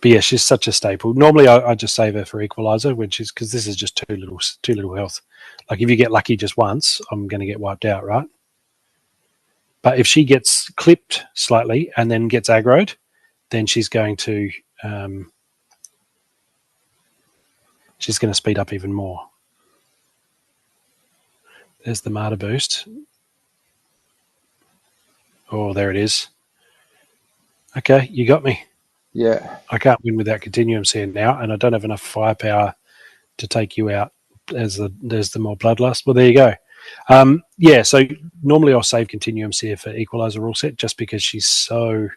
But yeah, she's such a staple. Normally, I just save her for equalizer because this is just too little health. Like if you get lucky just once, I'm going to get wiped out, right? But if she gets clipped slightly and then gets aggroed, then she's going to. She's going to speed up even more. There's the Martyr boost. Oh, there it is. Okay, you got me. Yeah. I can't win without continuums here now, and I don't have enough firepower to take you out as there's the more bloodlust. Well, there you go. Yeah, so normally I'll save Continuum Seer for Equalizer rule set just because she's so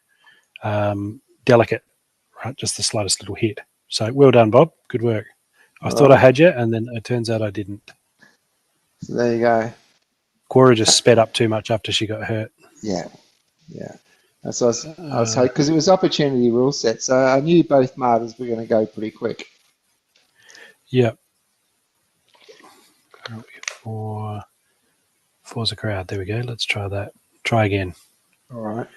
delicate, right? Just the slightest little hit. So well done, Bob. Good work. I thought I had you, and then it turns out I didn't. So there you go. Cora just sped up too much after she got hurt. Yeah. That's what I was hoping, because it was opportunity rule set, so I knew both martyrs were going to go pretty quick. Yep. Four's a crowd. There we go. Let's try that. Try again. All right.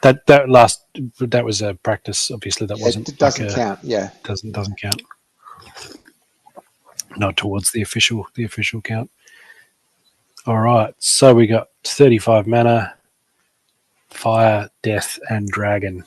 That was a practice. Obviously, that wasn't. It doesn't count. Yeah. Doesn't count. Not towards the official count. All right. So we got 35 mana, fire, death, and dragon.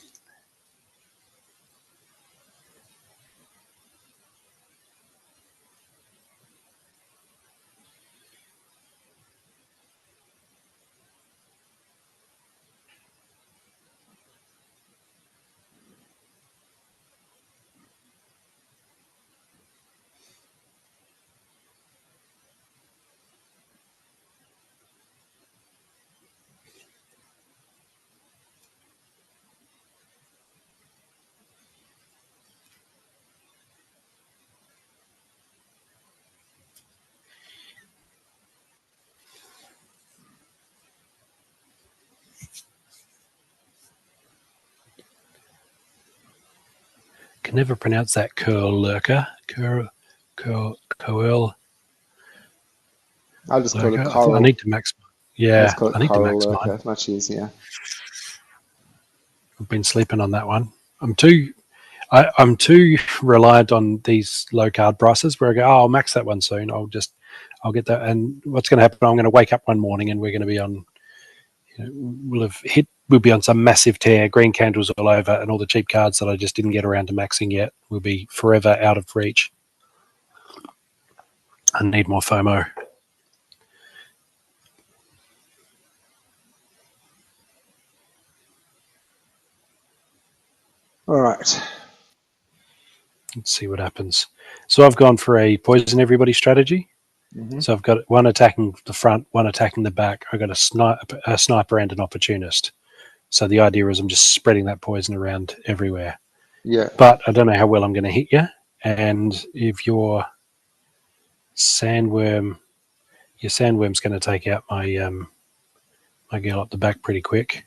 Can never pronounce that curl lurker. Curl. I'll just call it coral. I need to max. Yeah, I need to max mine. It's much easier. I've been sleeping on that one. I'm too reliant on these low card prices where I go, oh, I'll max that one soon. I'll get that. And what's going to happen? I'm going to wake up one morning and we're going to be on. We'll be on some massive tear, green candles all over, and all the cheap cards that I just didn't get around to maxing yet will be forever out of reach. I need more FOMO. All right. Let's see what happens. So I've gone for a poison everybody strategy. Mm-hmm. So I've got one attacking the front, one attacking the back. I've got a sniper and an opportunist. So the idea is I'm just spreading that poison around everywhere. Yeah. But I don't know how well I'm going to hit you. And if your sandworm's going to take out my my girl up the back pretty quick.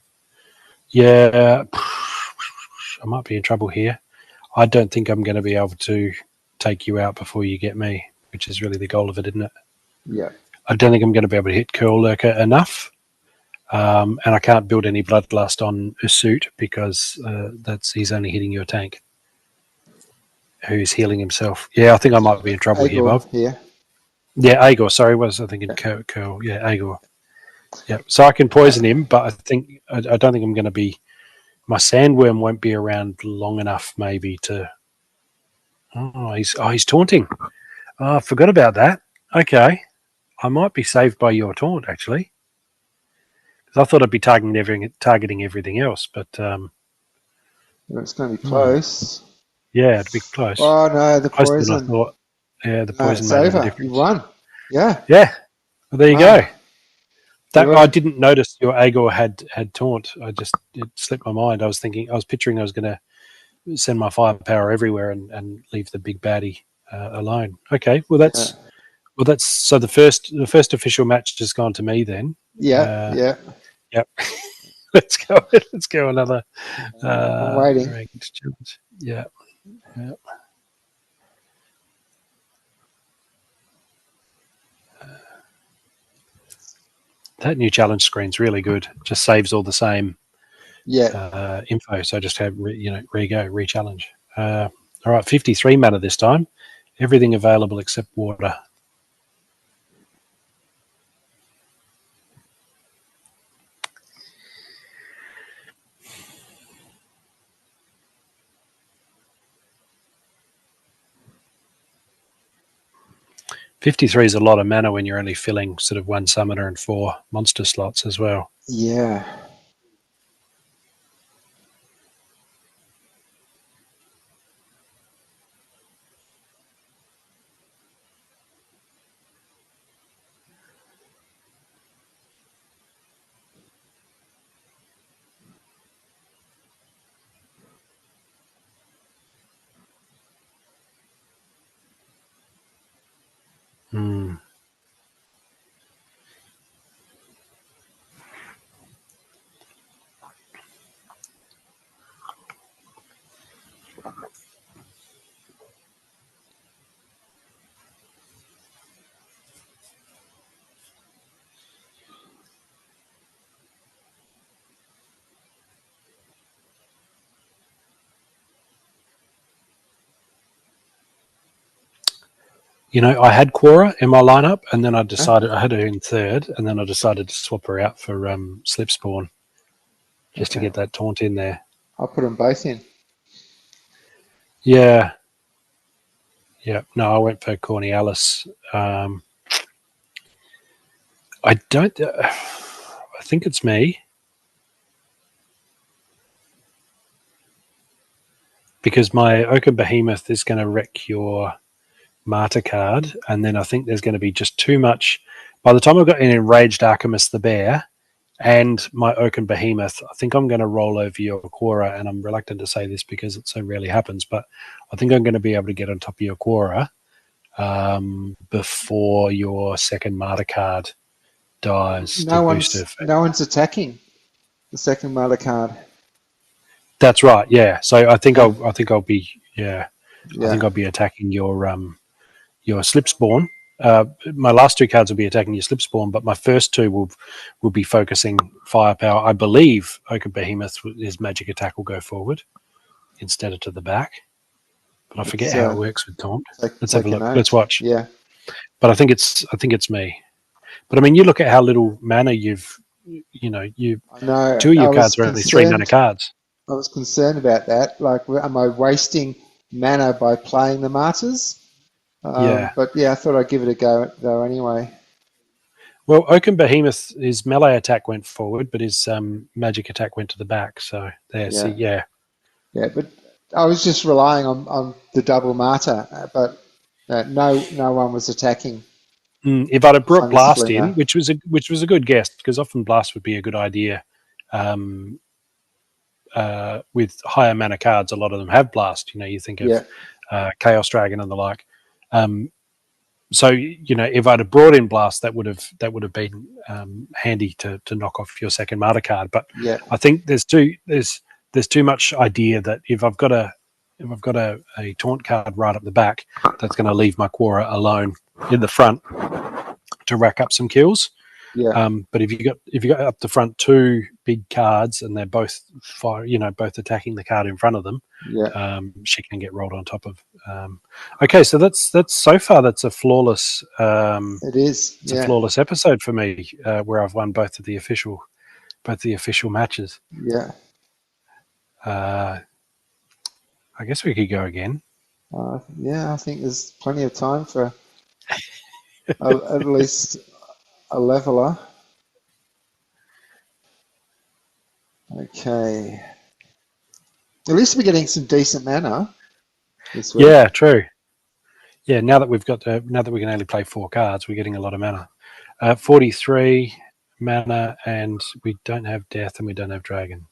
Yeah, I might be in trouble here. I don't think I'm going to be able to take you out before you get me, which is really the goal of it, isn't it? Yeah. I don't think I'm going to be able to hit Curl Lurker enough. And I can't build any Bloodlust on Usut because he's only hitting your tank, who's healing himself. Yeah, I think I might be in trouble here, Bob. Yeah. Yeah, Agor. Sorry, I thinking Curl. Yeah, Agor. Yeah, so I can poison him, but I don't think I'm going to be. My sandworm won't be around long enough, maybe to. Oh, he's taunting. Oh, I forgot about that. Okay, I might be saved by your taunt actually. I thought I'd be targeting everything else, but it's going to be close. Yeah, it'd be close. Oh no, the poison! I thought, yeah, the poison made a difference. You won. Yeah. Yeah. Well, there you go. I didn't notice your Agor had taunt. It slipped my mind. I was picturing I was going to send my firepower everywhere and leave the big baddie alone. Okay, well that's so the first official match has gone to me then. Yeah. Yep. Let's go another. I'm waiting. Yeah. That new challenge screen's really good. Just saves all the same info. So just have re-challenge. All right, 53 mana this time. Everything available except water. $53 is a lot of mana when you're only filling sort of one summoner and 4 monster slots as well. Yeah. Mm. I had Quora in my lineup, and then I decided I had her in third, and then I decided to swap her out for Slipspawn, just to get that taunt in there. I'll put them both in. Yeah. Yeah. No, I went for Corny Alice. I don't. I think it's me. Because my Oaken Behemoth is going to wreck your Martyr card, and then I think there's going to be just too much. By the time I've got an Enraged Archimus the Bear and my Oaken Behemoth, I think I'm going to roll over your Quora, and I'm reluctant to say this because it so rarely happens, but I think I'm going to be able to get on top of your Quora before your second Martyr card dies. No one's attacking the second Martyr card. That's right. Yeah. So I think I'll be I think I'll be attacking your Slipspawn. My last two cards will be attacking your Slipspawn, but my first two will be focusing firepower. I believe Oaken Behemoth, his magic attack will go forward instead of to the back. But I forget how it works with taunt. Let's have a look. Let's watch. Yeah. But I think it's me. But I mean, you look at how little mana you've. I know. Two of your cards are only 3 mana cards. I was concerned about that. Like, am I wasting mana by playing the Martyrs? But yeah, I thought I'd give it a go though anyway. Well, Oaken Behemoth, his melee attack went forward, but his magic attack went to the back. So there, Yeah, but I was just relying on the double Martyr, but no one was attacking. If I'd have brought Blast in, which was a good guess, because often Blast would be a good idea. With higher mana cards, a lot of them have Blast. You think of Chaos Dragon and the like. So if I'd have brought in Blast, that would have been handy to knock off your second Martyr card. But I think there's too much idea that if I've got a taunt card right up the back, that's going to leave my Quora alone in the front to rack up some kills. Yeah. But if you got up the front two big cards and they're both both attacking the card in front of them, she can get rolled on top of. Okay, so that's so far that's a flawless. It is. It's a flawless episode for me, where I've won both the official matches. Yeah. I guess we could go again. I think there's plenty of time for at least a leveler. Okay. At least we're getting some decent mana this week. Yeah, true. Yeah, now that we can only play 4 cards, we're getting a lot of mana. 43 mana, and we don't have Death and we don't have Dragon.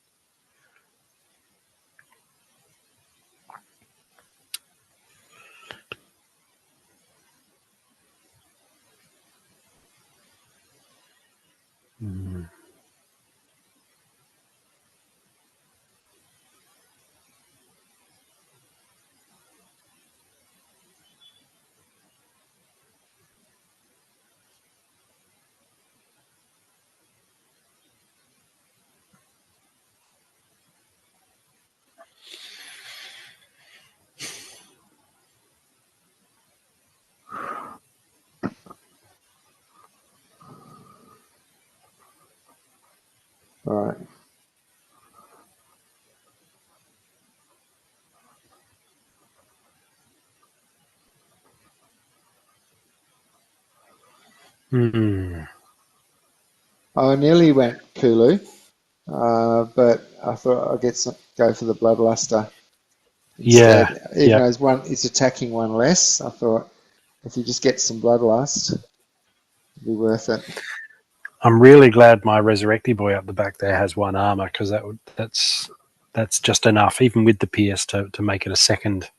All right. I nearly went Kulu, but I thought I'd go for the Bloodluster instead. Even though it's attacking one less, I thought if you just get some Bloodlust, it'd be worth it. I'm really glad my Resurrecty Boy up the back there has 1 armor, because that's just enough, even with the Pierce, to make it a second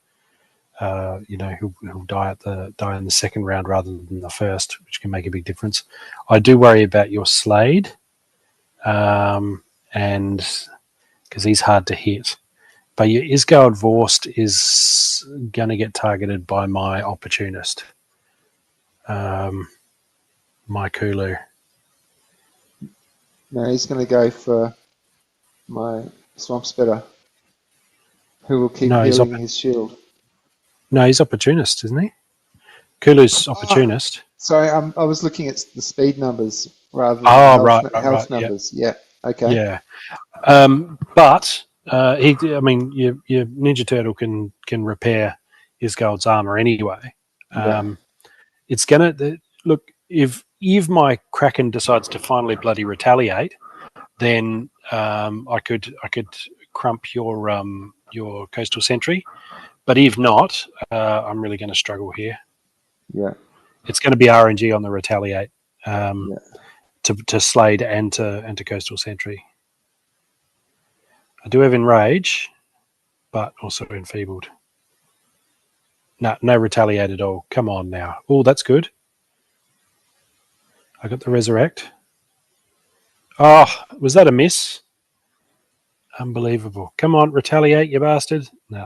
who'll die in the second round rather than the first, which can make a big difference. I do worry about your Slade, and because he's hard to hit. But your Isgard Vorst is going to get targeted by my Opportunist, my Kulu. No, he's going to go for my Swamp Spitter, who will keep healing his shield. No, he's Opportunist, isn't he? Kulu's Opportunist. Sorry, I was looking at the speed numbers rather than health numbers. Yeah. Okay. Yeah. But your Ninja Turtle can repair Isgard's armor anyway. It's gonna look if my Kraken decides to finally bloody retaliate, then I could crump your Coastal Sentry. But if not, I'm really going to struggle here. Yeah. It's going to be RNG on the retaliate to Slade and to Coastal Sentry. I do have Enrage, but also Enfeebled. No retaliate at all. Come on now. Oh, that's good. I got the Resurrect. Oh, was that a miss? Unbelievable. Come on, retaliate, you bastard. No.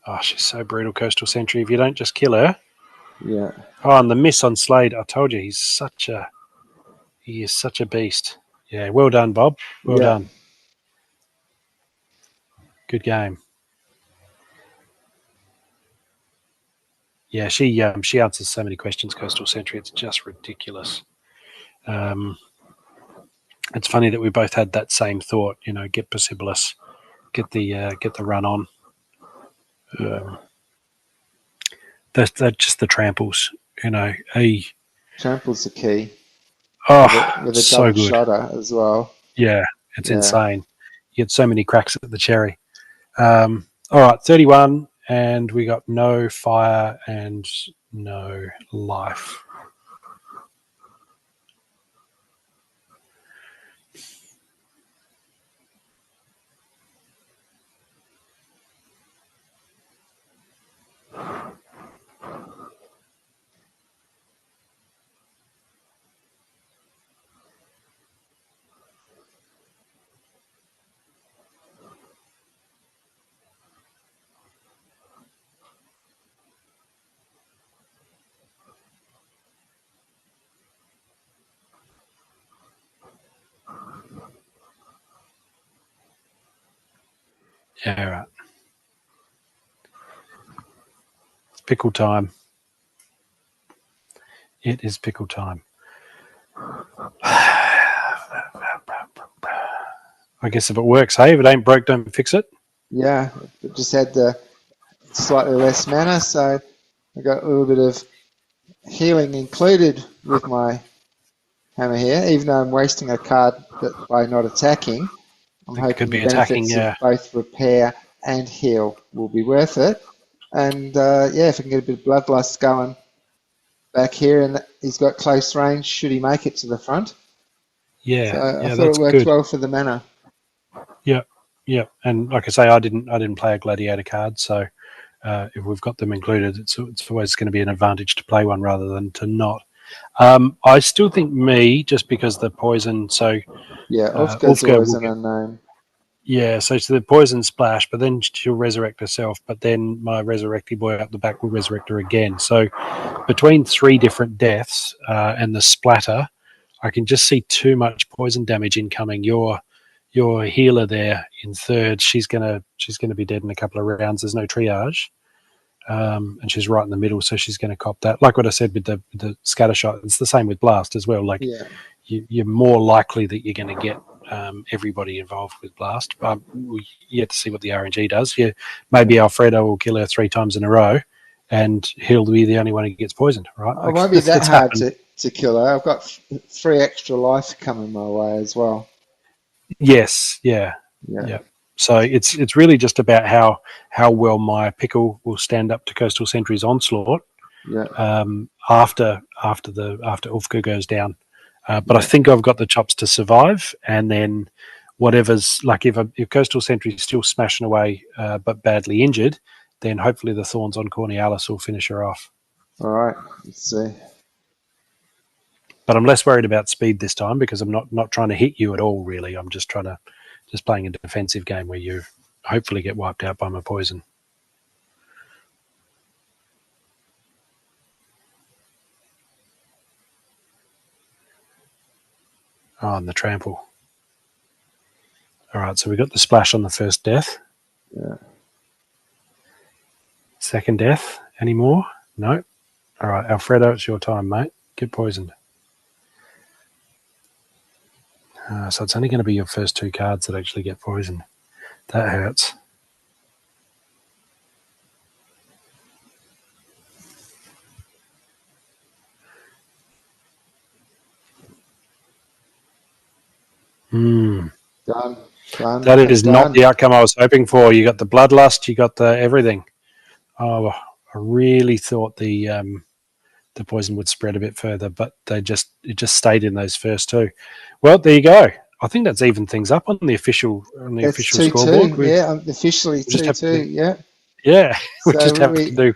Oh, she's so brutal, Coastal Sentry. If you don't just kill her. Yeah. Oh, and the miss on Slade. I told you, he is such a beast. Yeah, well done, Bob. Well done. Good game. Yeah, she answers so many questions, Coastal Sentry. It's just ridiculous. It's funny that we both had that same thought. Get Persibolus, get the run on. They're just the tramples. Tramples are key. Oh, with a so double shutter as well. Yeah, it's insane. You get so many cracks at the cherry. All right, 31, and we got no fire and no life. Yeah, right. It's pickle time. It is pickle time. I guess if it works, hey, if it ain't broke, don't fix it. Yeah, it just had the slightly less mana, so I got a little bit of healing included with my hammer here, even though I'm wasting a card by not attacking. I'm hoping the benefits of both repair and heal will be worth it. And if I can get a bit of bloodlust going back here, and he's got close range, should he make it to the front? Yeah, so I thought it worked well for the mana. Yeah, and like I say, I didn't play a gladiator card, so if we've got them included, it's always going to be an advantage to play one rather than to not. I still think just because the poison, so Ulfga's always an unknown. Yeah, so the poison splash, but then she'll resurrect herself, but then my resurrecty boy up the back will resurrect her again. So between 3 different deaths and the splatter, I can just see too much poison damage incoming. Your healer there in third, she's gonna be dead in a couple of rounds. There's no triage, and she's right in the middle, so she's gonna cop that. Like what I said with the scatter shot, it's the same with blast as well. Like you're more likely that you're going to get everybody involved with blast. We yet to see what the RNG does. Maybe Alfredo will kill her 3 times in a row, and he'll be the only one who gets poisoned. Right? It won't be that hard to kill her. I've got 3 extra life coming my way as well. Yes, yeah. So it's really just about how well my pickle will stand up to Coastal Sentry's onslaught. Yeah. After Ulfgar goes down, But I think I've got the chops to survive, and then whatever's like if Coastal Sentry is still smashing away but badly injured, then hopefully the Thorns on Cornealis will finish her off. All right, let's see. But I'm less worried about speed this time because I'm not trying to hit you at all, really. I'm just playing a defensive game where you hopefully get wiped out by my poison. Oh, and the trample. All right, so we got the splash on the first death. Yeah. Second death. Any more? No. All right, Alfredo, it's your time, mate. Get poisoned. So it's only going to be your first 2 cards that actually get poisoned. That hurts. Done. That is not the outcome I was hoping for. You got the bloodlust, you got the everything. Oh, I really thought the poison would spread a bit further, but it just stayed in those first 2. Well, there you go. I think that's even things up on the official scoreboard. Yeah, officially 2-2. Yeah. Yeah, we just have to do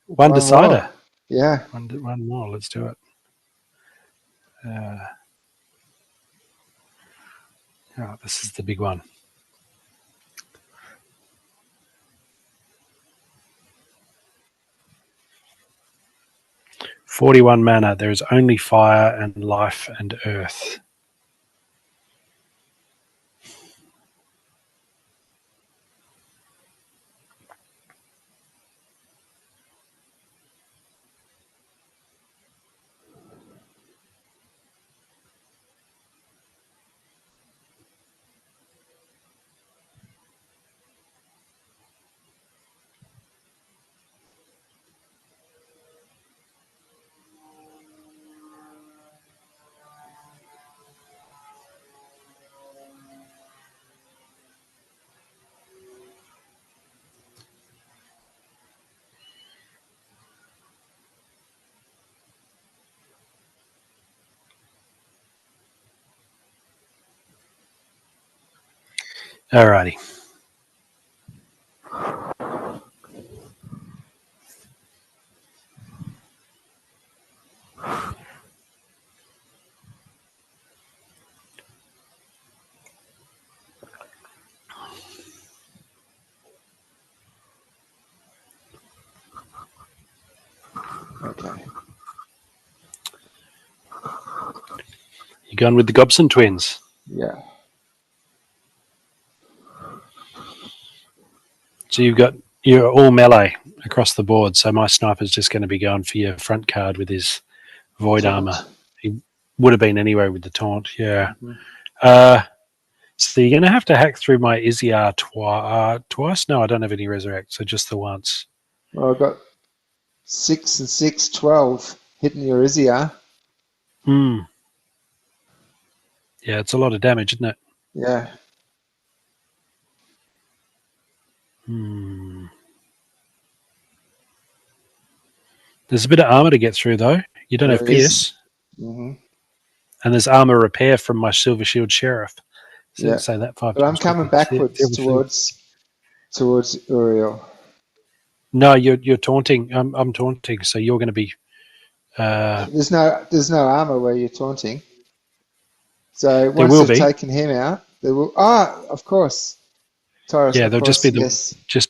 one decider. More. Yeah. One more. Let's do it. This is the big one. "41 mana. There is only fire and life and earth." Alrighty. Okay. You going with the Gobson twins? Yeah. So you're all melee across the board. So my sniper's just going to be going for your front card with his void armor. He would have been anyway with the taunt. Yeah. Mm-hmm. So you're going to have to hack through my Iziar twice. No, I don't have any resurrect, so just the once. Well, I've got 6 and 6, 12 hitting your Iziar. Yeah, it's a lot of damage, isn't it? Yeah. There's a bit of armor to get through, though. You don't have Pierce. Mm-hmm. And there's armor repair from my Silver Shield Sheriff. So say that 5 But I'm coming backwards towards Uriel. No, you're taunting. I'm taunting, so you're going to be. There's no armor where you're taunting. So once they've taken him out, there will. Of course. Taurus, there'll just be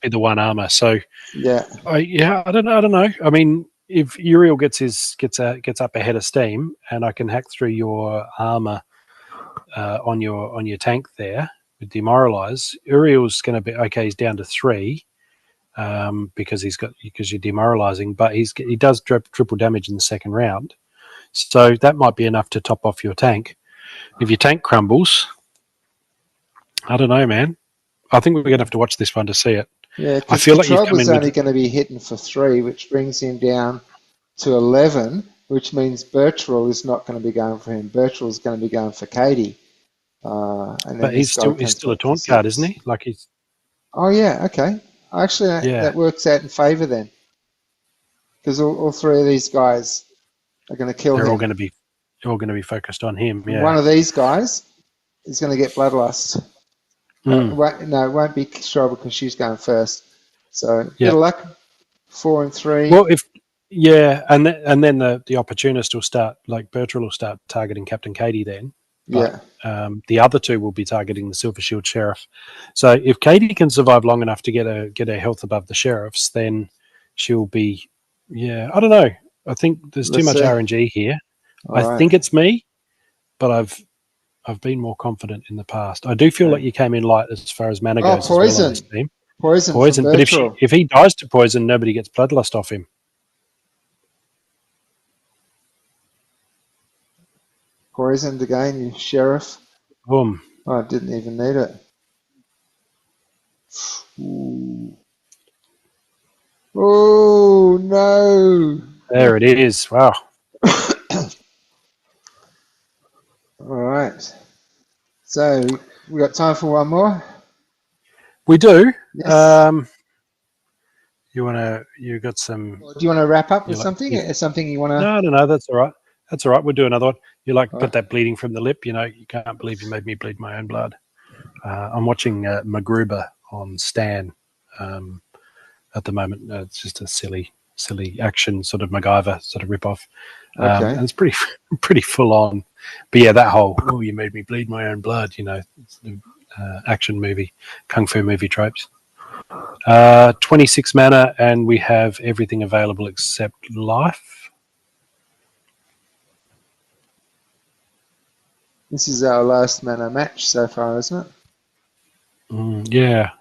the one armor. So I don't know. I mean, if Uriel gets up ahead of steam, and I can hack through your armor on your tank there with demoralize, Uriel's going to be okay. He's down to 3 because you're demoralizing, but he does triple damage in the second round, so that might be enough to top off your tank. If your tank crumbles, I don't know, man. I think we're going to have to watch this one to see it. Yeah, because Control only going to be hitting for 3, which brings him down to 11, which means Birchall is not going to be going for him. Birchall is going to be going for Katie. But he's still a taunt card, isn't he? Like he's. Oh yeah, okay. Actually, that works out in favour then, because all 3 of these guys are going to kill him. They're all going to be. you're going to be focused on him. Yeah. One of these guys is going to get Bloodlust. Mm. It won't be Shrub because she's going first. So bit of luck. 4 and 3. Well, and then the opportunist will start, like Bertrand will start targeting Captain Katie then. But, the other two will be targeting the Silver Shield Sheriff. So if Katie can survive long enough to get her health above the Sheriff's, then she'll be. Yeah, I don't know. I think there's too much RNG here. I think it's me, but I've been more confident in the past. I do feel like you came in light as far as mana goes. Poison. As well on this team. Poison. But if he dies to poison, nobody gets Bloodlust off him. Poisoned again, you Sheriff. Boom. Oh, I didn't even need it. Ooh. Oh, no. There it is. Wow. All right. So we got time for one more? We do. Yes. You got some. Do you want to wrap up with something? Is something you want to? No. That's all right. That's all right. We'll do another one. You got that bleeding from the lip. You can't believe you made me bleed my own blood. I'm watching MacGruber on Stan at the moment. It's just a silly action sort of MacGyver sort of rip-off. And it's pretty full on. But yeah, that whole, you made me bleed my own blood, it's the action movie, kung fu movie tropes. 26 mana, and we have everything available except life. This is our last mana match so far, isn't it? Yeah.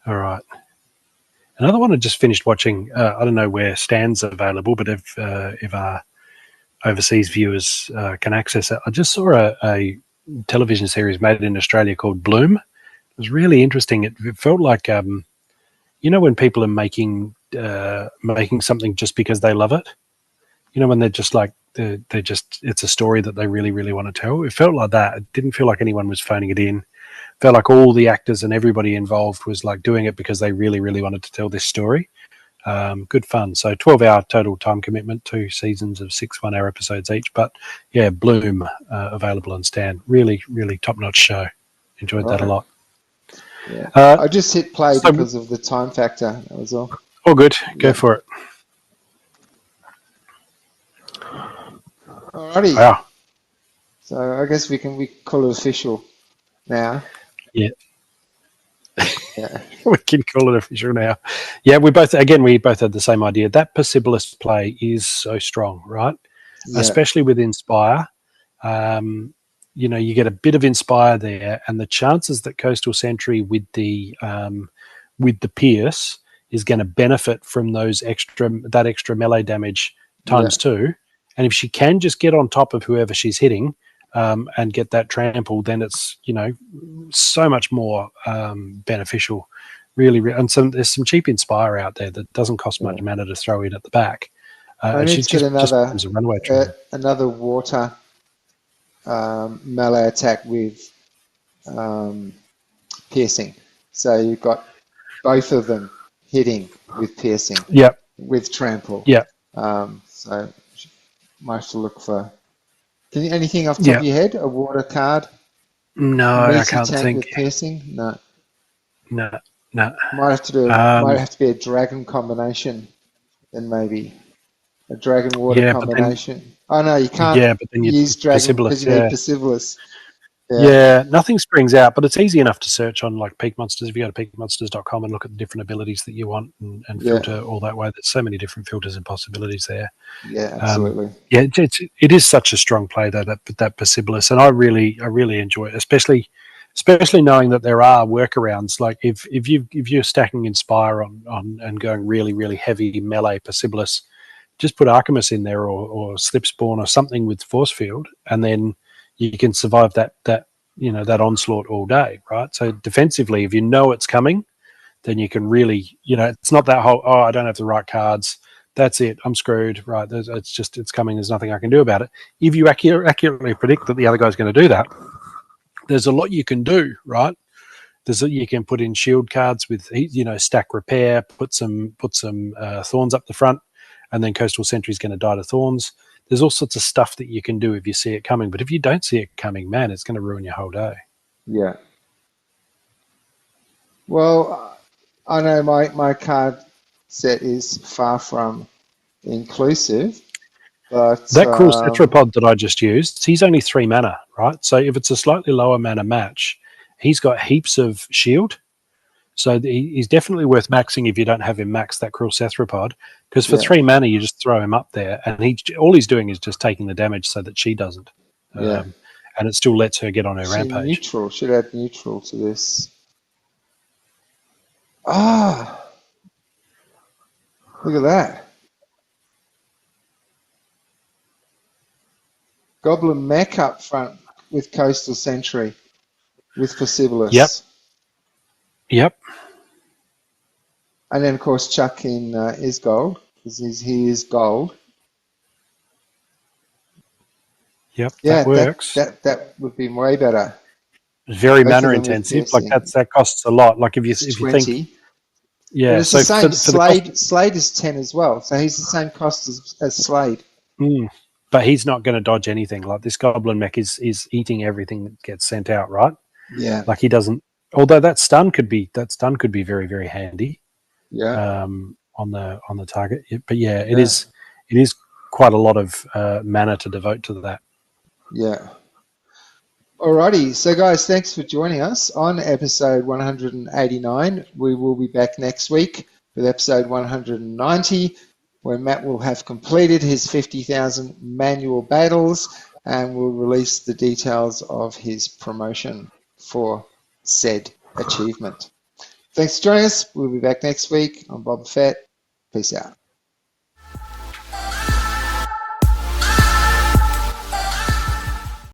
All right. Another one I just finished watching. I don't know where Stan's available, but if our overseas viewers can access it, I just saw a television series made in Australia called Bloom. It was really interesting. It felt like when people are making something just because they love it. When they're just like it's a story that they really, really want to tell. It felt like that. It didn't feel like anyone was phoning it in. Felt like all the actors and everybody involved was like doing it because they really, really wanted to tell this story. Good fun. So 12-hour total time commitment, 2 seasons of 6 1-hour episodes each. But yeah, Bloom available on Stan. Really, really top-notch show. Enjoyed that a lot. Yeah. I just hit play because of the time factor. That was all. All good. Go for it. Alrighty. Wow. So I guess we call it official now. Yeah. We can call it official now. Yeah, we both had the same idea. That Persibolus play is so strong, right? Yeah. Especially with Inspire. You get a bit of Inspire there, and the chances that Coastal Sentry with the Pierce is going to benefit from that extra melee damage times 2. And if she can just get on top of whoever she's hitting and get that trample, then it's so much more beneficial. Really, and there's some cheap Inspire out there that doesn't cost much mana to throw in at the back. I need to get another water melee attack with piercing. So you've got both of them hitting with piercing. Yep. With trample. Yep. So might have to look for. Anything off the top of your head? A water card? No, I can't think. With piercing? No. Might have to do. Might have to be a dragon combination, then maybe a dragon water combination. No, you can't. Yeah, but then you use dragon because you need Persibolus. Yeah, nothing springs out, but it's easy enough to search on like Peak Monsters. If you go to peakmonsters.com and look at the different abilities that you want and filter all that way, there's so many different filters and possibilities there. Yeah, absolutely. It is such a strong play though, that Persibolus, and I really enjoy it, especially knowing that there are workarounds. Like if you're stacking Inspire on and going really, really heavy melee Persibolus, just put Archimus in there or Slipspawn or something with Force Field, and then you can survive that that onslaught all day, right? So defensively, if you know it's coming, then you can really, it's not that whole, I don't have the right cards, that's it, I'm screwed, right? It's coming, there's nothing I can do about it. If you accurately predict that the other guy's going to do that, there's a lot you can do, right? You can put in shield cards with, stack repair, put some thorns up the front, and then Coastal Sentry's going to die to thorns. There's all sorts of stuff that you can do if you see it coming. But if you don't see it coming, man, it's going to ruin your whole day. Yeah. Well, I know my card set is far from inclusive, but that cruel Tetrapod that I just used, he's only 3 mana, right? So if it's a slightly lower mana match, he's got heaps of shield. So he's definitely worth maxing if you don't have him max that cruel Tetrapod, because for 3 mana you just throw him up there, and all he's doing is just taking the damage so that she doesn't. And it still lets her get on her rampage. Should add neutral to this. Ah, look at that. Goblin mech up front with Coastal Sentry with Possibilis. Yep. And then, of course, chuck in is gold, because he is gold. Yep, that works. That would be way better. Very mana intensive. Like that costs a lot. Like if you think, but it's the same. Slade is 10 as well, so he's the same cost as Slade. But he's not going to dodge anything. Like this Goblin mech is eating everything that gets sent out, right? Yeah. Like he doesn't. Although that stun could be very, very handy. Yeah. On the target, but it is quite a lot of mana to devote to that. Yeah. Alrighty, so guys, thanks for joining us on episode 189. We will be back next week with episode 190, where Matt will have completed his 50,000 manual battles and will release the details of his promotion for said achievement. Thanks for joining us. We'll be back next week on Boba Fett. Peace out.